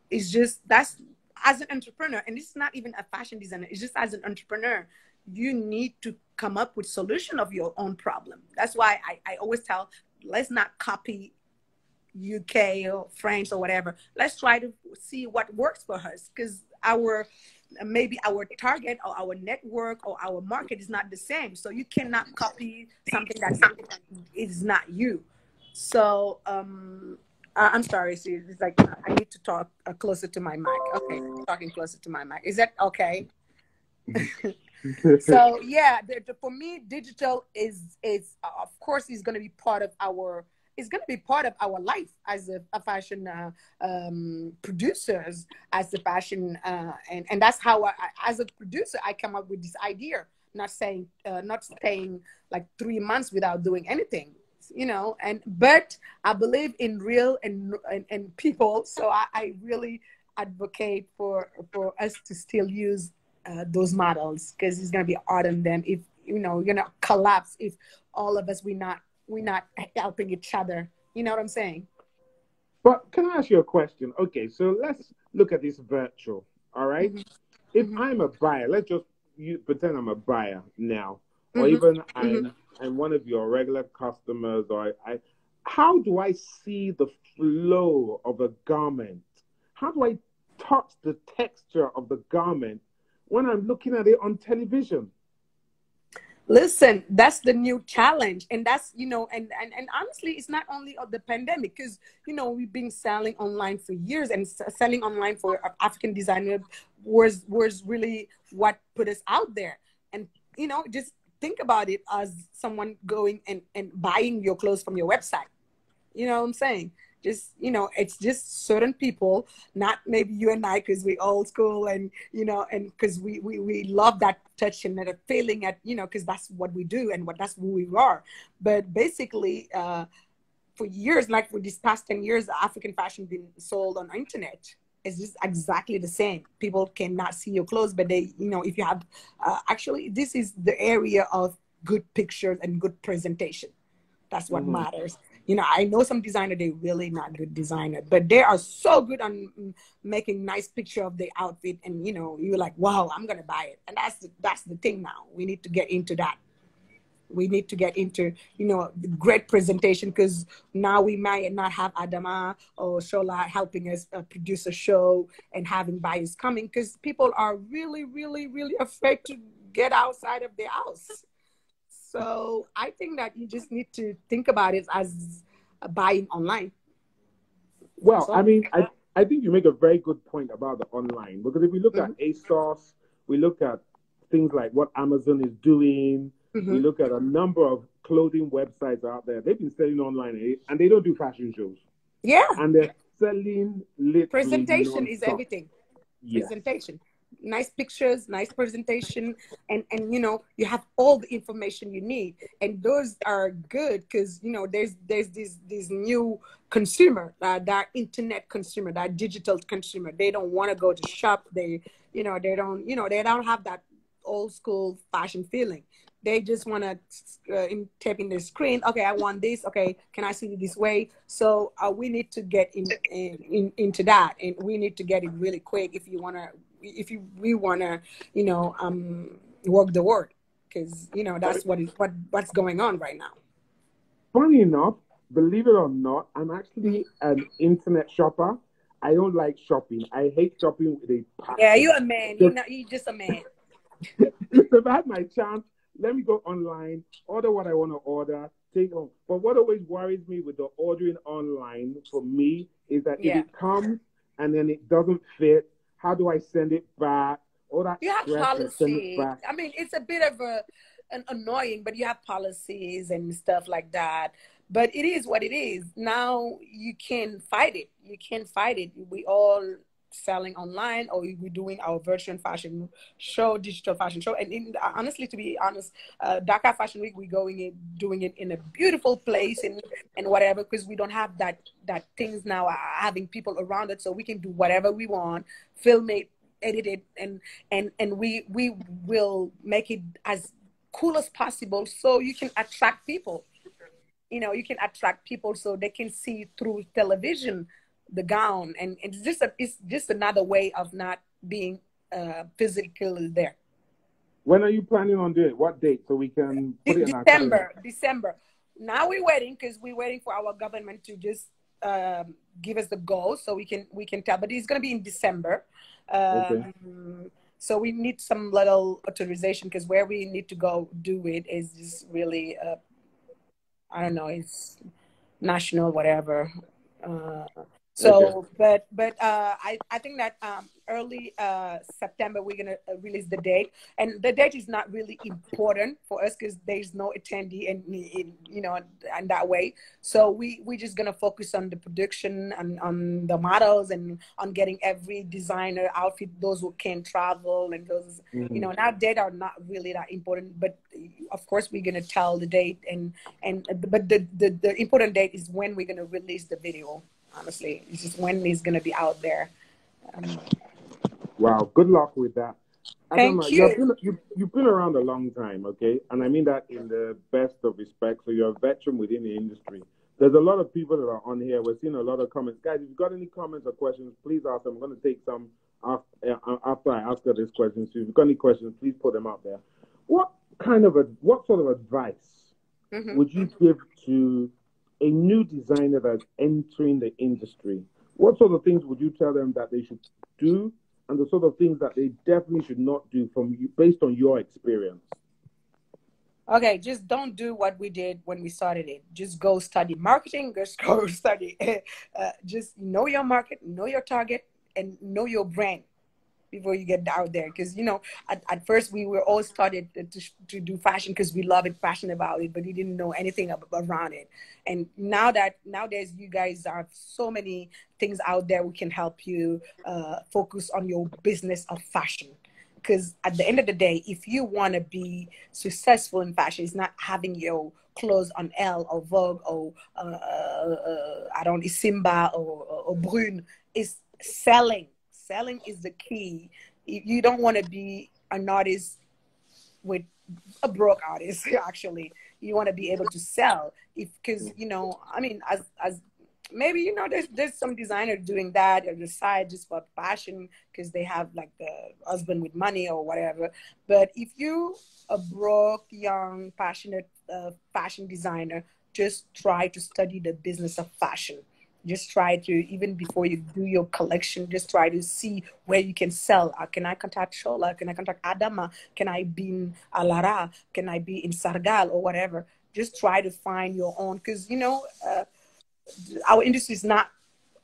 Speaker 2: it's just, that's, as an entrepreneur, and it's not even a fashion designer, it's just as an entrepreneur, you need to come up with solution of your own problem. That's why I always tell, let's not copy UK or French or whatever. Let's try to see what works for us, because maybe our target or our network or our market is not the same. So you cannot copy something that is not you. So I'm sorry, see, it's like I need to talk closer to my mic. Okay, talking closer to my mic. Is that okay? So yeah, for me, digital is of course is going to be part of our life as a fashion producers, as a fashion and that's how as a producer I come up with this idea. Not staying like 3 months without doing anything, but I believe in real and people, so I really advocate for us to still use those models, because it's going to be hard on them if you're going to collapse if all of us we're not helping each other. You know what I'm saying?
Speaker 1: But can I ask you a question? Okay, so let's look at this virtual. All right.
Speaker 2: Mm-hmm.
Speaker 1: If
Speaker 2: Mm-hmm.
Speaker 1: I'm a buyer, let's just pretend I'm a buyer now, or
Speaker 2: Mm-hmm.
Speaker 1: even
Speaker 2: Mm-hmm.
Speaker 1: I'm one of your regular customers, or how do I see the flow of a garment? How do I touch the texture of the garment when I'm looking at it on television?
Speaker 2: Listen, that's the new challenge. And that's, and honestly, it's not only of the pandemic, because, we've been selling online for years, and selling online for African designer was really what put us out there. And, just think about it as someone going and buying your clothes from your website. You know what I'm saying? Just, it's just certain people, not maybe you and I, because we old school, and, and because we love that touch and that feeling at, because that's what we do and that's who we are. But basically, for years, like for these past 10 years, African fashion been sold on the internet. It's just exactly the same. People cannot see your clothes, but they, if you have, actually, this is the area of good pictures and good presentation. That's what matters. I know some designer, they really not good designer, but they are so good on making nice picture of the outfit. And, you're like, wow, I'm going to buy it. And that's the thing now. We need to get into that. We need to get into, great presentation, because now we might not have Adama or Shola helping us produce a show and having buyers coming, because people are really, really, really afraid to get outside of their house. So I think that you just need to think about it as buying online.
Speaker 1: Well, I mean, I think you make a very good point about the online, because if we look at ASOS, we look at things like what Amazon is doing, we look at a number of clothing websites out there. They've been selling online, and they don't do fashion shows.
Speaker 2: Yeah.
Speaker 1: And they're selling literally
Speaker 2: Presentation is
Speaker 1: non-stop.
Speaker 2: everything.
Speaker 1: Yes.
Speaker 2: Presentation. Nice pictures, nice presentation, and you have all the information you need, and those are good, because there's this new consumer, that internet consumer, that digital consumer. They don't want to go to shop. They they don't have that old school fashion feeling. They just want to tap in the screen. Okay, I want this. Okay, can I see it this way? So we need to get into that, and we need to get it really quick if we wanna, work the word, because that's what's going on right now.
Speaker 3: Funny enough, believe it or not, I'm actually an internet shopper. I don't like shopping. I hate shopping with a passion.
Speaker 2: Yeah, you're a man. You're just a man.
Speaker 3: If I had my chance, let me go online, order what I want to order, take home. But what always worries me with the ordering online for me is that if it comes and then it doesn't fit, how do I send it back? All that
Speaker 2: you have
Speaker 3: stress and send it
Speaker 2: policy.
Speaker 3: back.
Speaker 2: I mean, it's a bit of an annoying, but you have policies and stuff like that. But it is what it is. Now you can't fight it. You can't fight it. We all selling online, or we're doing our virtual fashion show, digital fashion show. And honestly, to be honest, Dakar Fashion Week, we're doing it in a beautiful place and whatever, because we don't have that things now having people around it, so we can do whatever we want, film it, edit it, and we will make it as cool as possible, so you can attract people. You can attract people so they can see through television the gown, and it's just another way of not being physically there.
Speaker 3: When are you planning on doing it? What date, so we can put it in our calendar?
Speaker 2: December. Now we're waiting for our government to just give us the go, so we can tell. But it's going to be in December.
Speaker 3: Okay.
Speaker 2: So we need some little authorization, because where we need to go do it is just really I don't know, it's national, whatever. So, okay. but I think that early September we're gonna release the date, and the date is not really important for us because there's no attendee, and that way. So we're just gonna focus on the production and on the models and on getting every designer outfit, those who can travel and those now date are not really that important, but of course we're gonna tell the date but the important date is when we're gonna release the video. Honestly, it's just when it's going to be out there.
Speaker 3: Wow, good luck with that.
Speaker 2: Thank
Speaker 3: Adama,
Speaker 2: you.
Speaker 3: You've been around a long time, okay? And I mean that in the best of respect. So you're a veteran within the industry. There's a lot of people that are on here. We're seeing a lot of comments. Guys, if you've got any comments or questions, please ask them. I'm going to take some after I ask her this question. So if you've got any questions, please put them out there. What sort of advice would you give to a new designer that's entering the industry? What sort of things would you tell them that they should do, and the sort of things that they definitely should not do from you, based on your experience?
Speaker 2: Okay, just don't do what we did when we started it. Just go study marketing, just go study. Just know your market, know your target, and know your brand before you get out there. Because, at first we were all started to do fashion because we love it, passionate about it, but we didn't know anything around it. And nowadays you guys have so many things out there who can help you focus on your business of fashion. Because at the end of the day, if you want to be successful in fashion, it's not having your clothes on Elle or Vogue or Simba or Brune. It's selling. Selling is the key. You don't want to be an artist with a broke artist. Actually, you want to be able to sell. Because as maybe there's some designer doing that on the side just for fashion because they have like the husband with money or whatever. But if you a broke, young, passionate fashion designer, just try to study the business of fashion. Just try to, even before you do your collection, just try to see where you can sell. Can I contact Shola? Can I contact Adama? Can I be in Alara? Can I be in Senegal or whatever? Just try to find your own, because our industry is not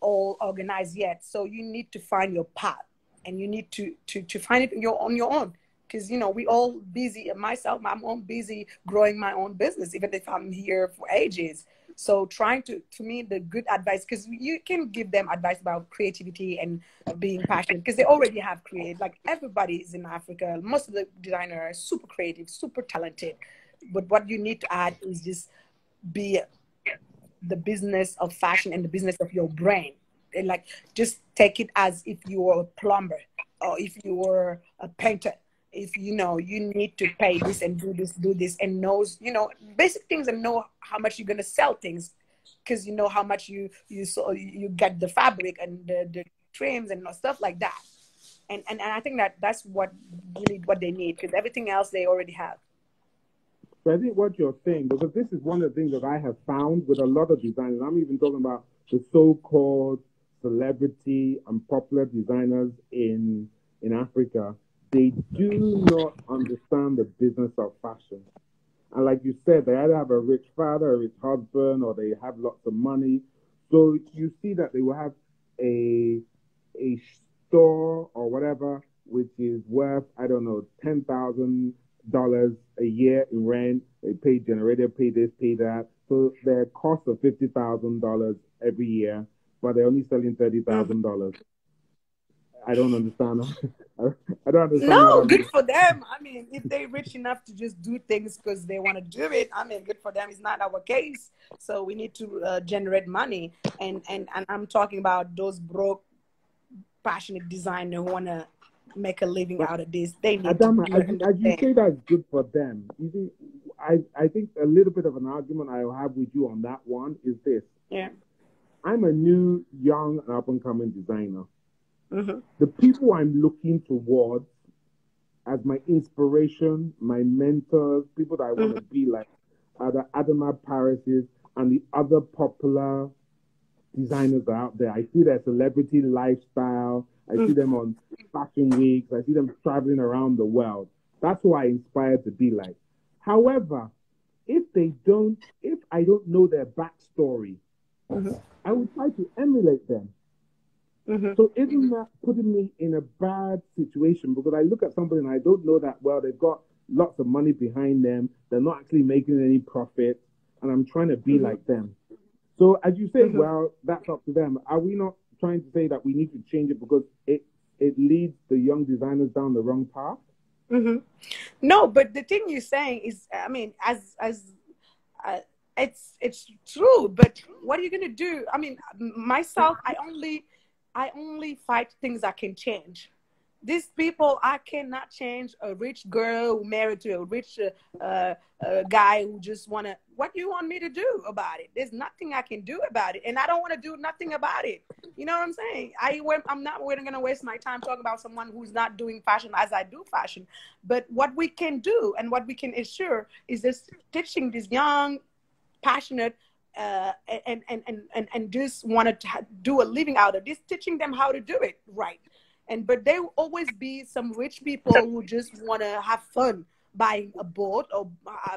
Speaker 2: all organized yet. So you need to find your path, and you need to find it on your own. Because, we all busy. Myself, I'm all busy growing my own business, even if I'm here for ages. So trying to me, the good advice, because you can give them advice about creativity and being passionate, because they already have creative. Like everybody is in Africa. Most of the designers are super creative, super talented. But what you need to add is just be the business of fashion and the business of your brain. And like, just take it as if you were a plumber or if you were a painter. if you know you need to pay this and do this, and knows, you know, basic things, and know how much you're going to sell things, because you know how much you get the fabric and the trims and stuff like that. And I think that's what really what they need, because everything else they already have.
Speaker 3: So I think what you're saying, because this is one of the things that I have found with a lot of designers, I'm even talking about the so-called celebrity and popular designers in Africa, they do not understand the business of fashion. And like you said, they either have a rich father, a rich husband, or they have lots of money. So you see that they will have a store or whatever, which is worth, I don't know, $10,000 a year in rent. They pay generator, pay this, pay that. So their cost of $50,000 every year, but they're only selling $30,000. I don't understand. I don't understand.
Speaker 2: No, good for them. I mean, if they're rich enough to just do things because they want to do it, I mean, good for them. It's not our case. So we need to generate money. And I'm talking about those broke, passionate designers who want to make a living out of this. They need
Speaker 3: Adama,
Speaker 2: to do
Speaker 3: as you say that's good for them. You see, I think a little bit of an argument I'll have with you on that one is this.
Speaker 2: Yeah.
Speaker 3: I'm a new, young, and up-and-coming designer.
Speaker 2: Mm-hmm.
Speaker 3: The people I'm looking towards as my inspiration, my mentors, people that I want to be like, are the Adama Parises and the other popular designers out there. I see their celebrity lifestyle. I see them on fashion weeks. I see them traveling around the world. That's who I inspire to be like. However, if I don't know their backstory, I will try to emulate them. So isn't that putting me in a bad situation? Because I look at somebody and I don't know that well. They've got lots of money behind them. They're not actually making any profit. And I'm trying to be like them. So as you say, well, that's up to them. Are we not trying to say that we need to change it because it leads the young designers down the wrong path?
Speaker 2: No, but the thing you're saying is, I mean, it's true. But what are you gonna do? I mean, myself, I only fight things I can change. These people, I cannot change. A rich girl who married to a rich guy who just wanna. What do you want me to do about it? There's nothing I can do about it, and I don't want to do nothing about it. You know what I'm saying? I'm not gonna waste my time talking about someone who's not doing fashion as I do fashion. But what we can do and what we can ensure is just teaching these young, passionate. And just want to do a living out of this, teaching them how to do it right. But there will always be some rich people who just want to have fun buying a boat or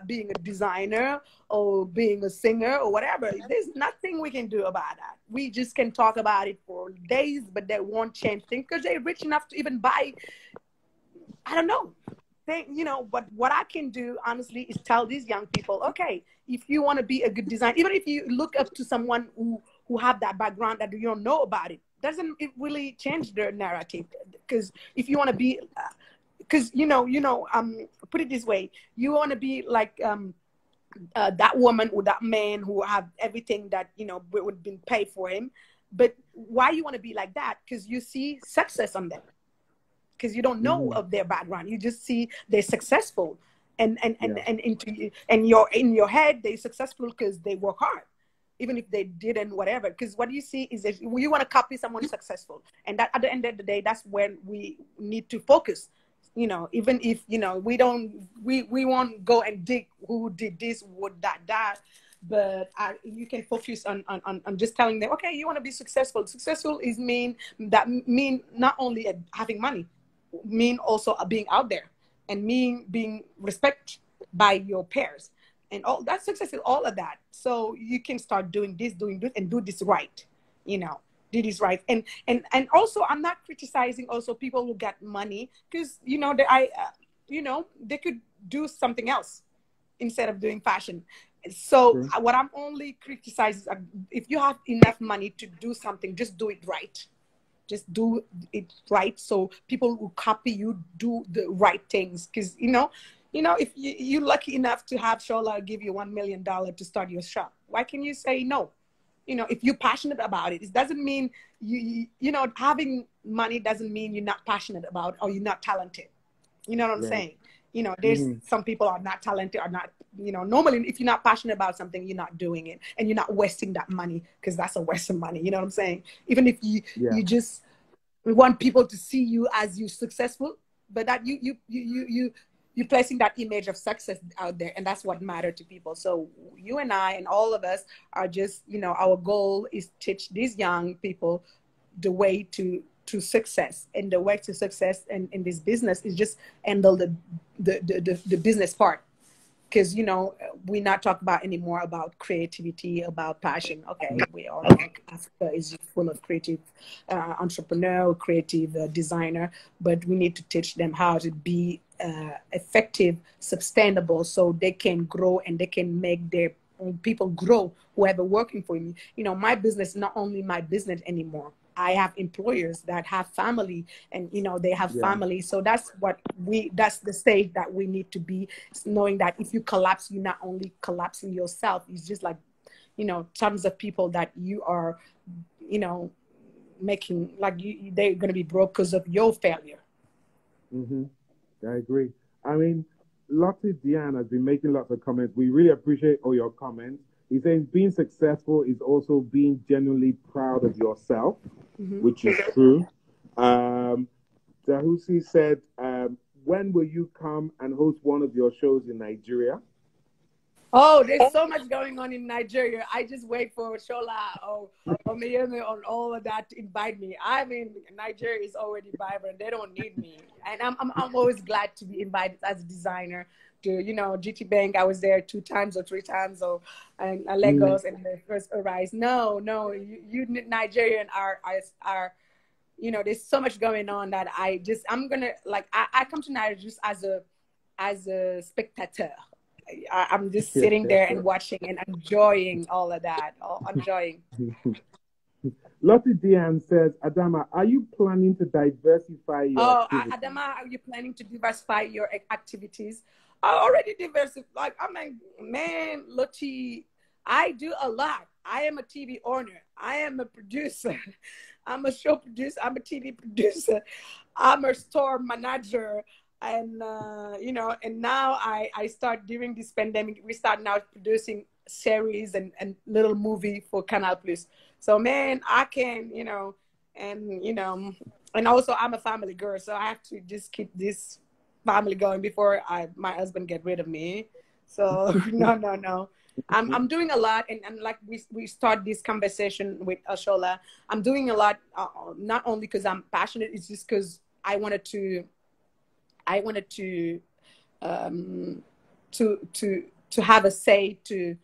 Speaker 2: being a designer or being a singer or whatever. There's nothing we can do about that. We just can talk about it for days, but they won't change things because they're rich enough to even buy, I don't know. But what I can do, honestly, is tell these young people, okay, if you want to be a good designer, even if you look up to someone who have that background that you don't know about it, doesn't it really change their narrative? Because if you want to be, because put it this way, you want to be like that woman or that man who have everything that would be paid for him, but why you want to be like that? Because you see success on them. Because you don't know of their background, you just see they're successful, and you're in your head they're successful because they work hard, even if they didn't, whatever. Because what you see is that you want to copy someone successful, and that at the end of the day, that's when we need to focus. Even if we won't go and dig who did this, what that. But you can focus on just telling them, okay, you want to be successful. Successful mean not only having money, mean also being out there, and mean being respected by your peers, and all that success is all of that. So you can start doing this, and do this right. Do this right. And also, I'm not criticizing also people who got money, because they could do something else instead of doing fashion. So what I'm only criticizing is if you have enough money to do something, just do it right. Just do it right, so people who copy you do the right things. Because if you're lucky enough to have Shola give you $1 million to start your shop, why can you say no? If you're passionate about it, it doesn't mean having money doesn't mean you're not passionate about or you're not talented. You know what I'm
Speaker 3: Right.
Speaker 2: saying? You know, there's some people are not talented, are not, you know, normally if you're not passionate about something, you're not doing it, and you're not wasting that money, because that's a waste of money. You know what I'm saying? Even if
Speaker 3: Yeah.
Speaker 2: you just want people to see you as you successful, but that you're placing that image of success out there, and that's what matters to people. So you and I and all of us are just, you know, our goal is teach these young people the way to success, and the way to success in this business is just handle the business part, because, you know, we're not talking about anymore about creativity, about passion. Okay, we all know Africa is full of creative entrepreneur, creative designer, but we need to teach them how to be effective, sustainable, so they can grow and they can make their own people grow, whoever working for me. You know, my business is not only my business anymore. I have employers that have family, and, you know, they have family. So that's that's the stage that we need to be, knowing that if you collapse, you're not only collapsing yourself, it's just like, you know, tons of people that you are, you know, making, like, they're going to be broke because of your failure.
Speaker 3: I agree. I mean, Lottie Diane has been making lots of comments. We really appreciate all your comments. He's saying being successful is also being genuinely proud of yourself, which is true. Dahusi said, when will you come and host one of your shows in Nigeria?
Speaker 2: Oh, there's so much going on in Nigeria. I just wait for Shola or Miami or all of that to invite me. I mean, Nigeria is already vibrant. They don't need me. And I'm always glad to be invited as a designer to, you know, GT Bank. I was there 2 times or 3 times, and Lagos and the first Arise. No, you Nigerian are, you know, there's so much going on that I'm going to, like, I come to Nigeria just as a spectator. I'm just sitting there and watching and enjoying all of that. Enjoying.
Speaker 3: Lottie Diane says, Adama, are you planning to diversify your activities?
Speaker 2: Adama, are you planning to diversify your activities? I already diversified. Like, I mean, man, Lottie, I do a lot. I am a TV owner. I am a producer. I'm a show producer. I'm a TV producer. I'm a store manager. And, you know, and now I start during this pandemic, we start now producing series and little movie for Canal Plus. So, man, I can, you know, and also I'm a family girl. So I have to just keep this family going before my husband get rid of me. So, no. I'm doing a lot. And like we start this conversation with Ashola, I'm doing a lot, not only because I'm passionate, it's just because I wanted to have a say to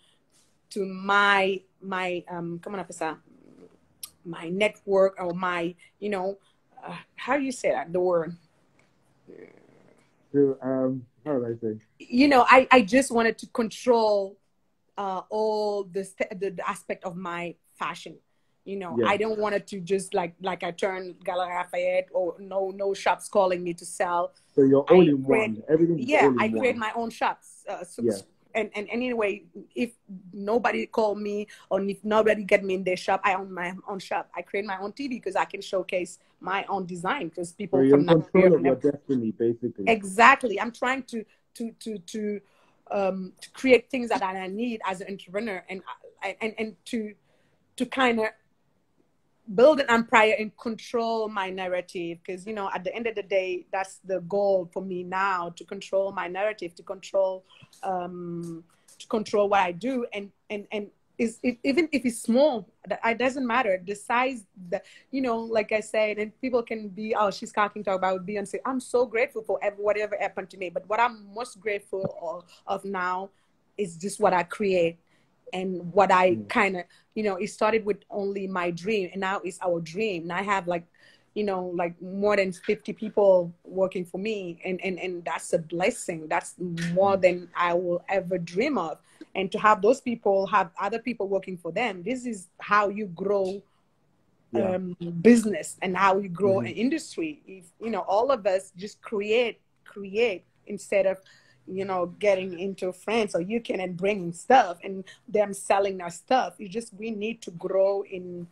Speaker 2: my my network, or my, you know, how do you say that, the word,
Speaker 3: how do I say,
Speaker 2: you know, I just wanted to control all the aspect of my fashion. You know, I don't want it to just like I turn Galerie Lafayette, or no shops calling me to sell.
Speaker 3: So you're all in one. Everything.
Speaker 2: Yeah, I create my own shops. And anyway, if nobody call me, or if nobody get me in their shop, I own my own shop. I create my own TV because I can showcase my own design, because people
Speaker 3: from control of your destiny, basically.
Speaker 2: Exactly. I'm trying to create things that I need as an entrepreneur, and to kind of build an empire and control my narrative, because, you know, at the end of the day, that's the goal for me now, to control my narrative, to control what I do, and even if it's small, it doesn't matter the size. That, you know, like I said, and people can be, oh, she's talking about Beyonce. I'm so grateful for whatever happened to me, but what I'm most grateful of now is just what I create. And what I kind of, you know, it started with only my dream, and now it's our dream. And I have, like, you know, like more than 50 people working for me, and that's a blessing. That's more than I will ever dream of. And to have those people have other people working for them, this is how you grow business, and how you grow an industry. If, you know, all of us just create instead of, you know, getting into France or UK and bringing stuff and them selling our stuff. We need to grow in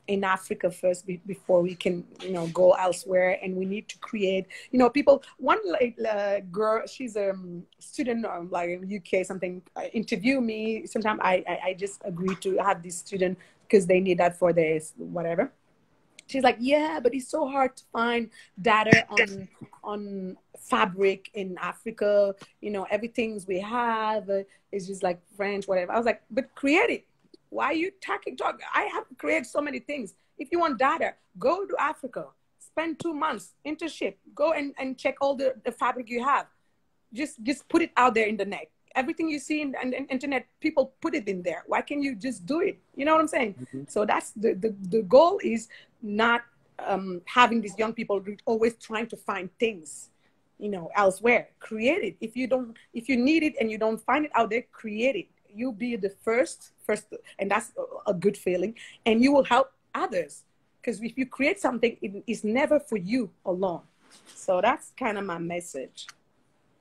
Speaker 2: in Africa first before we can, go elsewhere. And we need to create, people. One girl, she's a student, like in UK, something. Interview me. Sometimes I just agree to have this student because they need that for their whatever. She's like, yeah, but it's so hard to find data on fabric in Africa. Everything we have is just like French, whatever. I was like, but create it. Why are you talking? I have to create so many things. If you want data, go to Africa. Spend 2 months, internship. Go and check all the fabric you have. Just put it out there in the net. Everything you see in the internet, people put it in there. Why can't you just do it? You know what I'm saying? Mm-hmm. So that's the goal is not having these young people always trying to find things, elsewhere. Create it. If you need it and you don't find it out there, create it. You'll be the first, and that's a good feeling. And you will help others. Because if you create something, it's never for you alone. So that's kind of my message.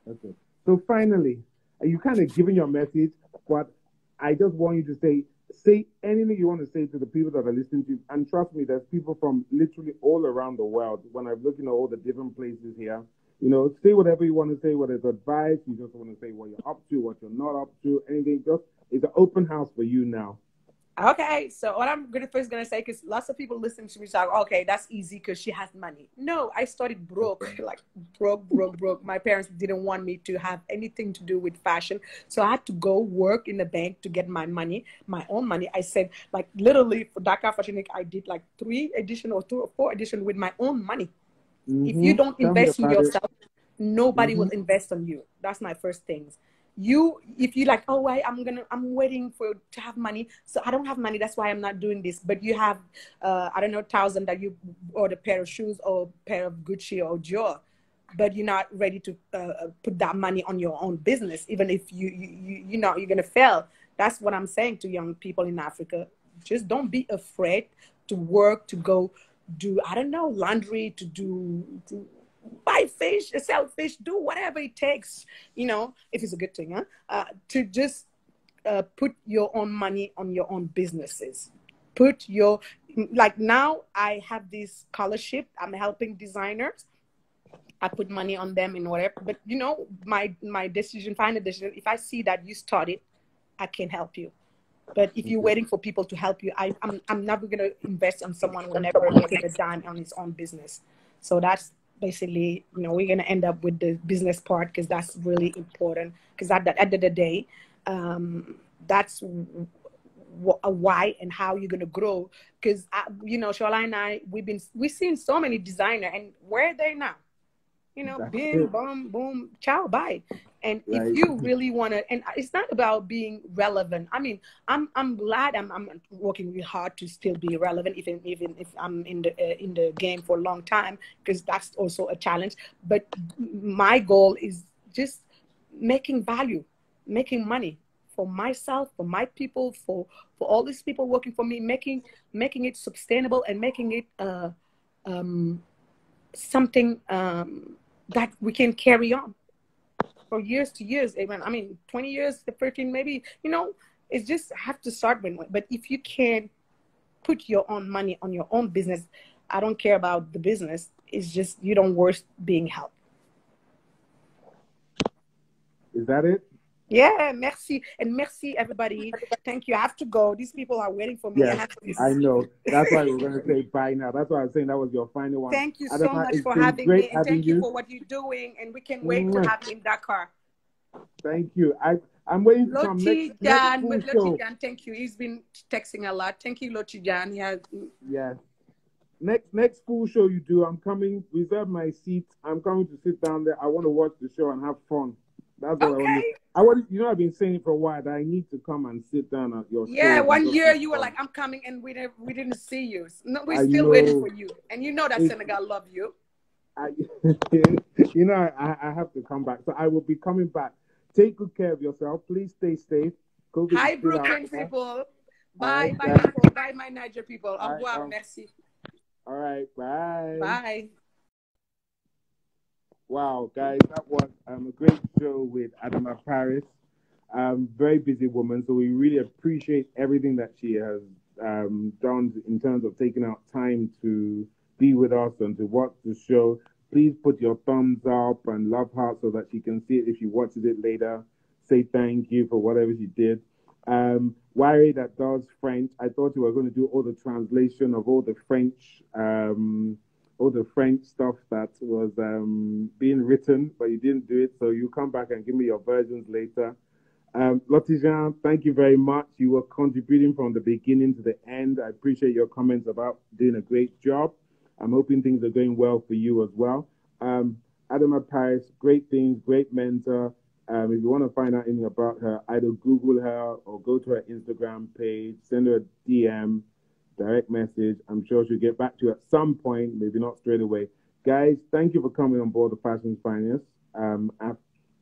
Speaker 3: Okay. So finally, you kind of given your message, but I just want you to say anything you want to say to the people that are listening to you. And trust me, there's people from literally all around the world. When I'm looking at all the different places here, say whatever you want to say, whether it's advice, you just want to say what you're up to, what you're not up to, anything. Just it's an open house for you now.
Speaker 2: Okay, so what I'm first gonna say, because lots of people listen to me talk, okay, that's easy because she has money. No, I started broke, like broke. My parents didn't want me to have anything to do with fashion, so I had to go work in the bank to get my money, my own money. I said, like literally for Dakar Fashion Week, I did like 3 edition or 2 or 4 edition with my own money. Mm-hmm. If you don't invest in yourself, nobody will invest on you. That's my first things. If you like, oh, I'm waiting to have money, so I don't have money, that's why I'm not doing this. But you have I don't know, 1,000 that you order a pair of shoes or a pair of Gucci or Dior, but you're not ready to put that money on your own business, even if you know you're gonna fail. That's what I'm saying to young people in Africa. Just don't be afraid to work, to go do, I don't know, laundry, to buy fish, sell fish, do whatever it takes, if it's a good thing, to just put your own money on your own businesses. Like now I have this scholarship, I'm helping designers. I put money on them and whatever, but my final decision, if I see that you started, I can help you. But if you're waiting for people to help you, I'm never going to invest on someone who never put a dime on his own business. So that's basically, we're going to end up with the business part, because that's really important. Because at the end of the day, that's why and how you're going to grow. Because, Shola and I, we've seen so many designers, and where are they now? Bim, boom, boom, ciao, bye. And right. If you really want to, and it's not about being relevant. I mean, I'm glad I'm working really hard to still be relevant, even if I'm in the game for a long time, because that's also a challenge. But my goal is just making value, making money for myself, for my people, for all these people working for me, making it sustainable and making it something that we can carry on for years to years. I mean, 20 years, 13, maybe, it's just have to start with. But if you can put your own money on your own business, I don't care about the business. It's just, you don't worth being helped.
Speaker 3: Is that it?
Speaker 2: Yeah, merci. And merci, everybody. Thank you. I have to go. These people are waiting for me.
Speaker 3: Yes, I know. That's why we're going to say bye now. That's why I was saying that was your final one.
Speaker 2: Thank you so much for having me. And thank you for what you're doing. And we can't wait to have you in Dakar.
Speaker 3: Thank you. I'm waiting to come next show.
Speaker 2: Thank you. He's been texting a lot. Thank you, Lochijan.
Speaker 3: Yes. Next full show you do, I'm coming. Reserve my seat. I'm coming to sit down there. I want to watch the show and have fun. That's what I want. I've been saying for a while that I need to come and sit down at your show.
Speaker 2: Yeah, one year you were like, I'm coming, and we didn't see you. No, we're still waiting for you. And that Senegal love you.
Speaker 3: I have to come back. So I will be coming back. Take good care of yourself. Please stay safe. COVID.
Speaker 2: Hi, Brooklyn people. Bye, people. Bye, my Niger people. Au revoir. Merci.
Speaker 3: All right. Bye.
Speaker 2: Bye.
Speaker 3: Wow, guys, that was a great show with Adama Paris. Very busy woman, so we really appreciate everything that she has done in terms of taking out time to be with us and to watch the show. Please put your thumbs up and love heart so that she can see it if she watches it later. Say thank you for whatever she did. Wari that does French. I thought you were going to do all the translation of all the French stuff that was being written, but you didn't do it. So you come back and give me your versions later. Lotijan, thank you very much. You were contributing from the beginning to the end. I appreciate your comments about doing a great job. I'm hoping things are going well for you as well. Adama Paris, great things, great mentor. If you want to find out anything about her, either Google her or go to her Instagram page, send her a DM, direct message. I'm sure she'll get back to you at some point, maybe not straight away. Guys, thank you for coming on board the Fashion Finance,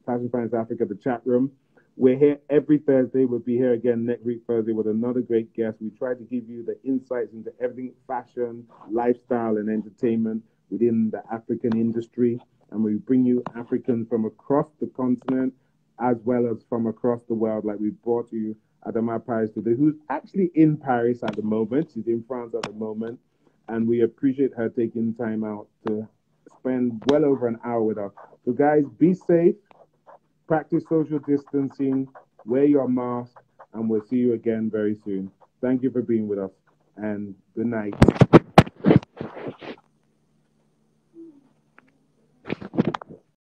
Speaker 3: Fashion Finance Africa, the chat room. We're here every Thursday. We'll be here again next week Thursday with another great guest. We try to give you the insights into everything fashion, lifestyle, and entertainment within the African industry. And we bring you Africans from across the continent as well as from across the world, like we brought you Adama Paris today, who's actually in Paris at the moment. She's in France at the moment. And we appreciate her taking time out to spend well over an hour with us. So guys, be safe. Practice social distancing, wear your mask, and we'll see you again very soon. Thank you for being with us, and good night.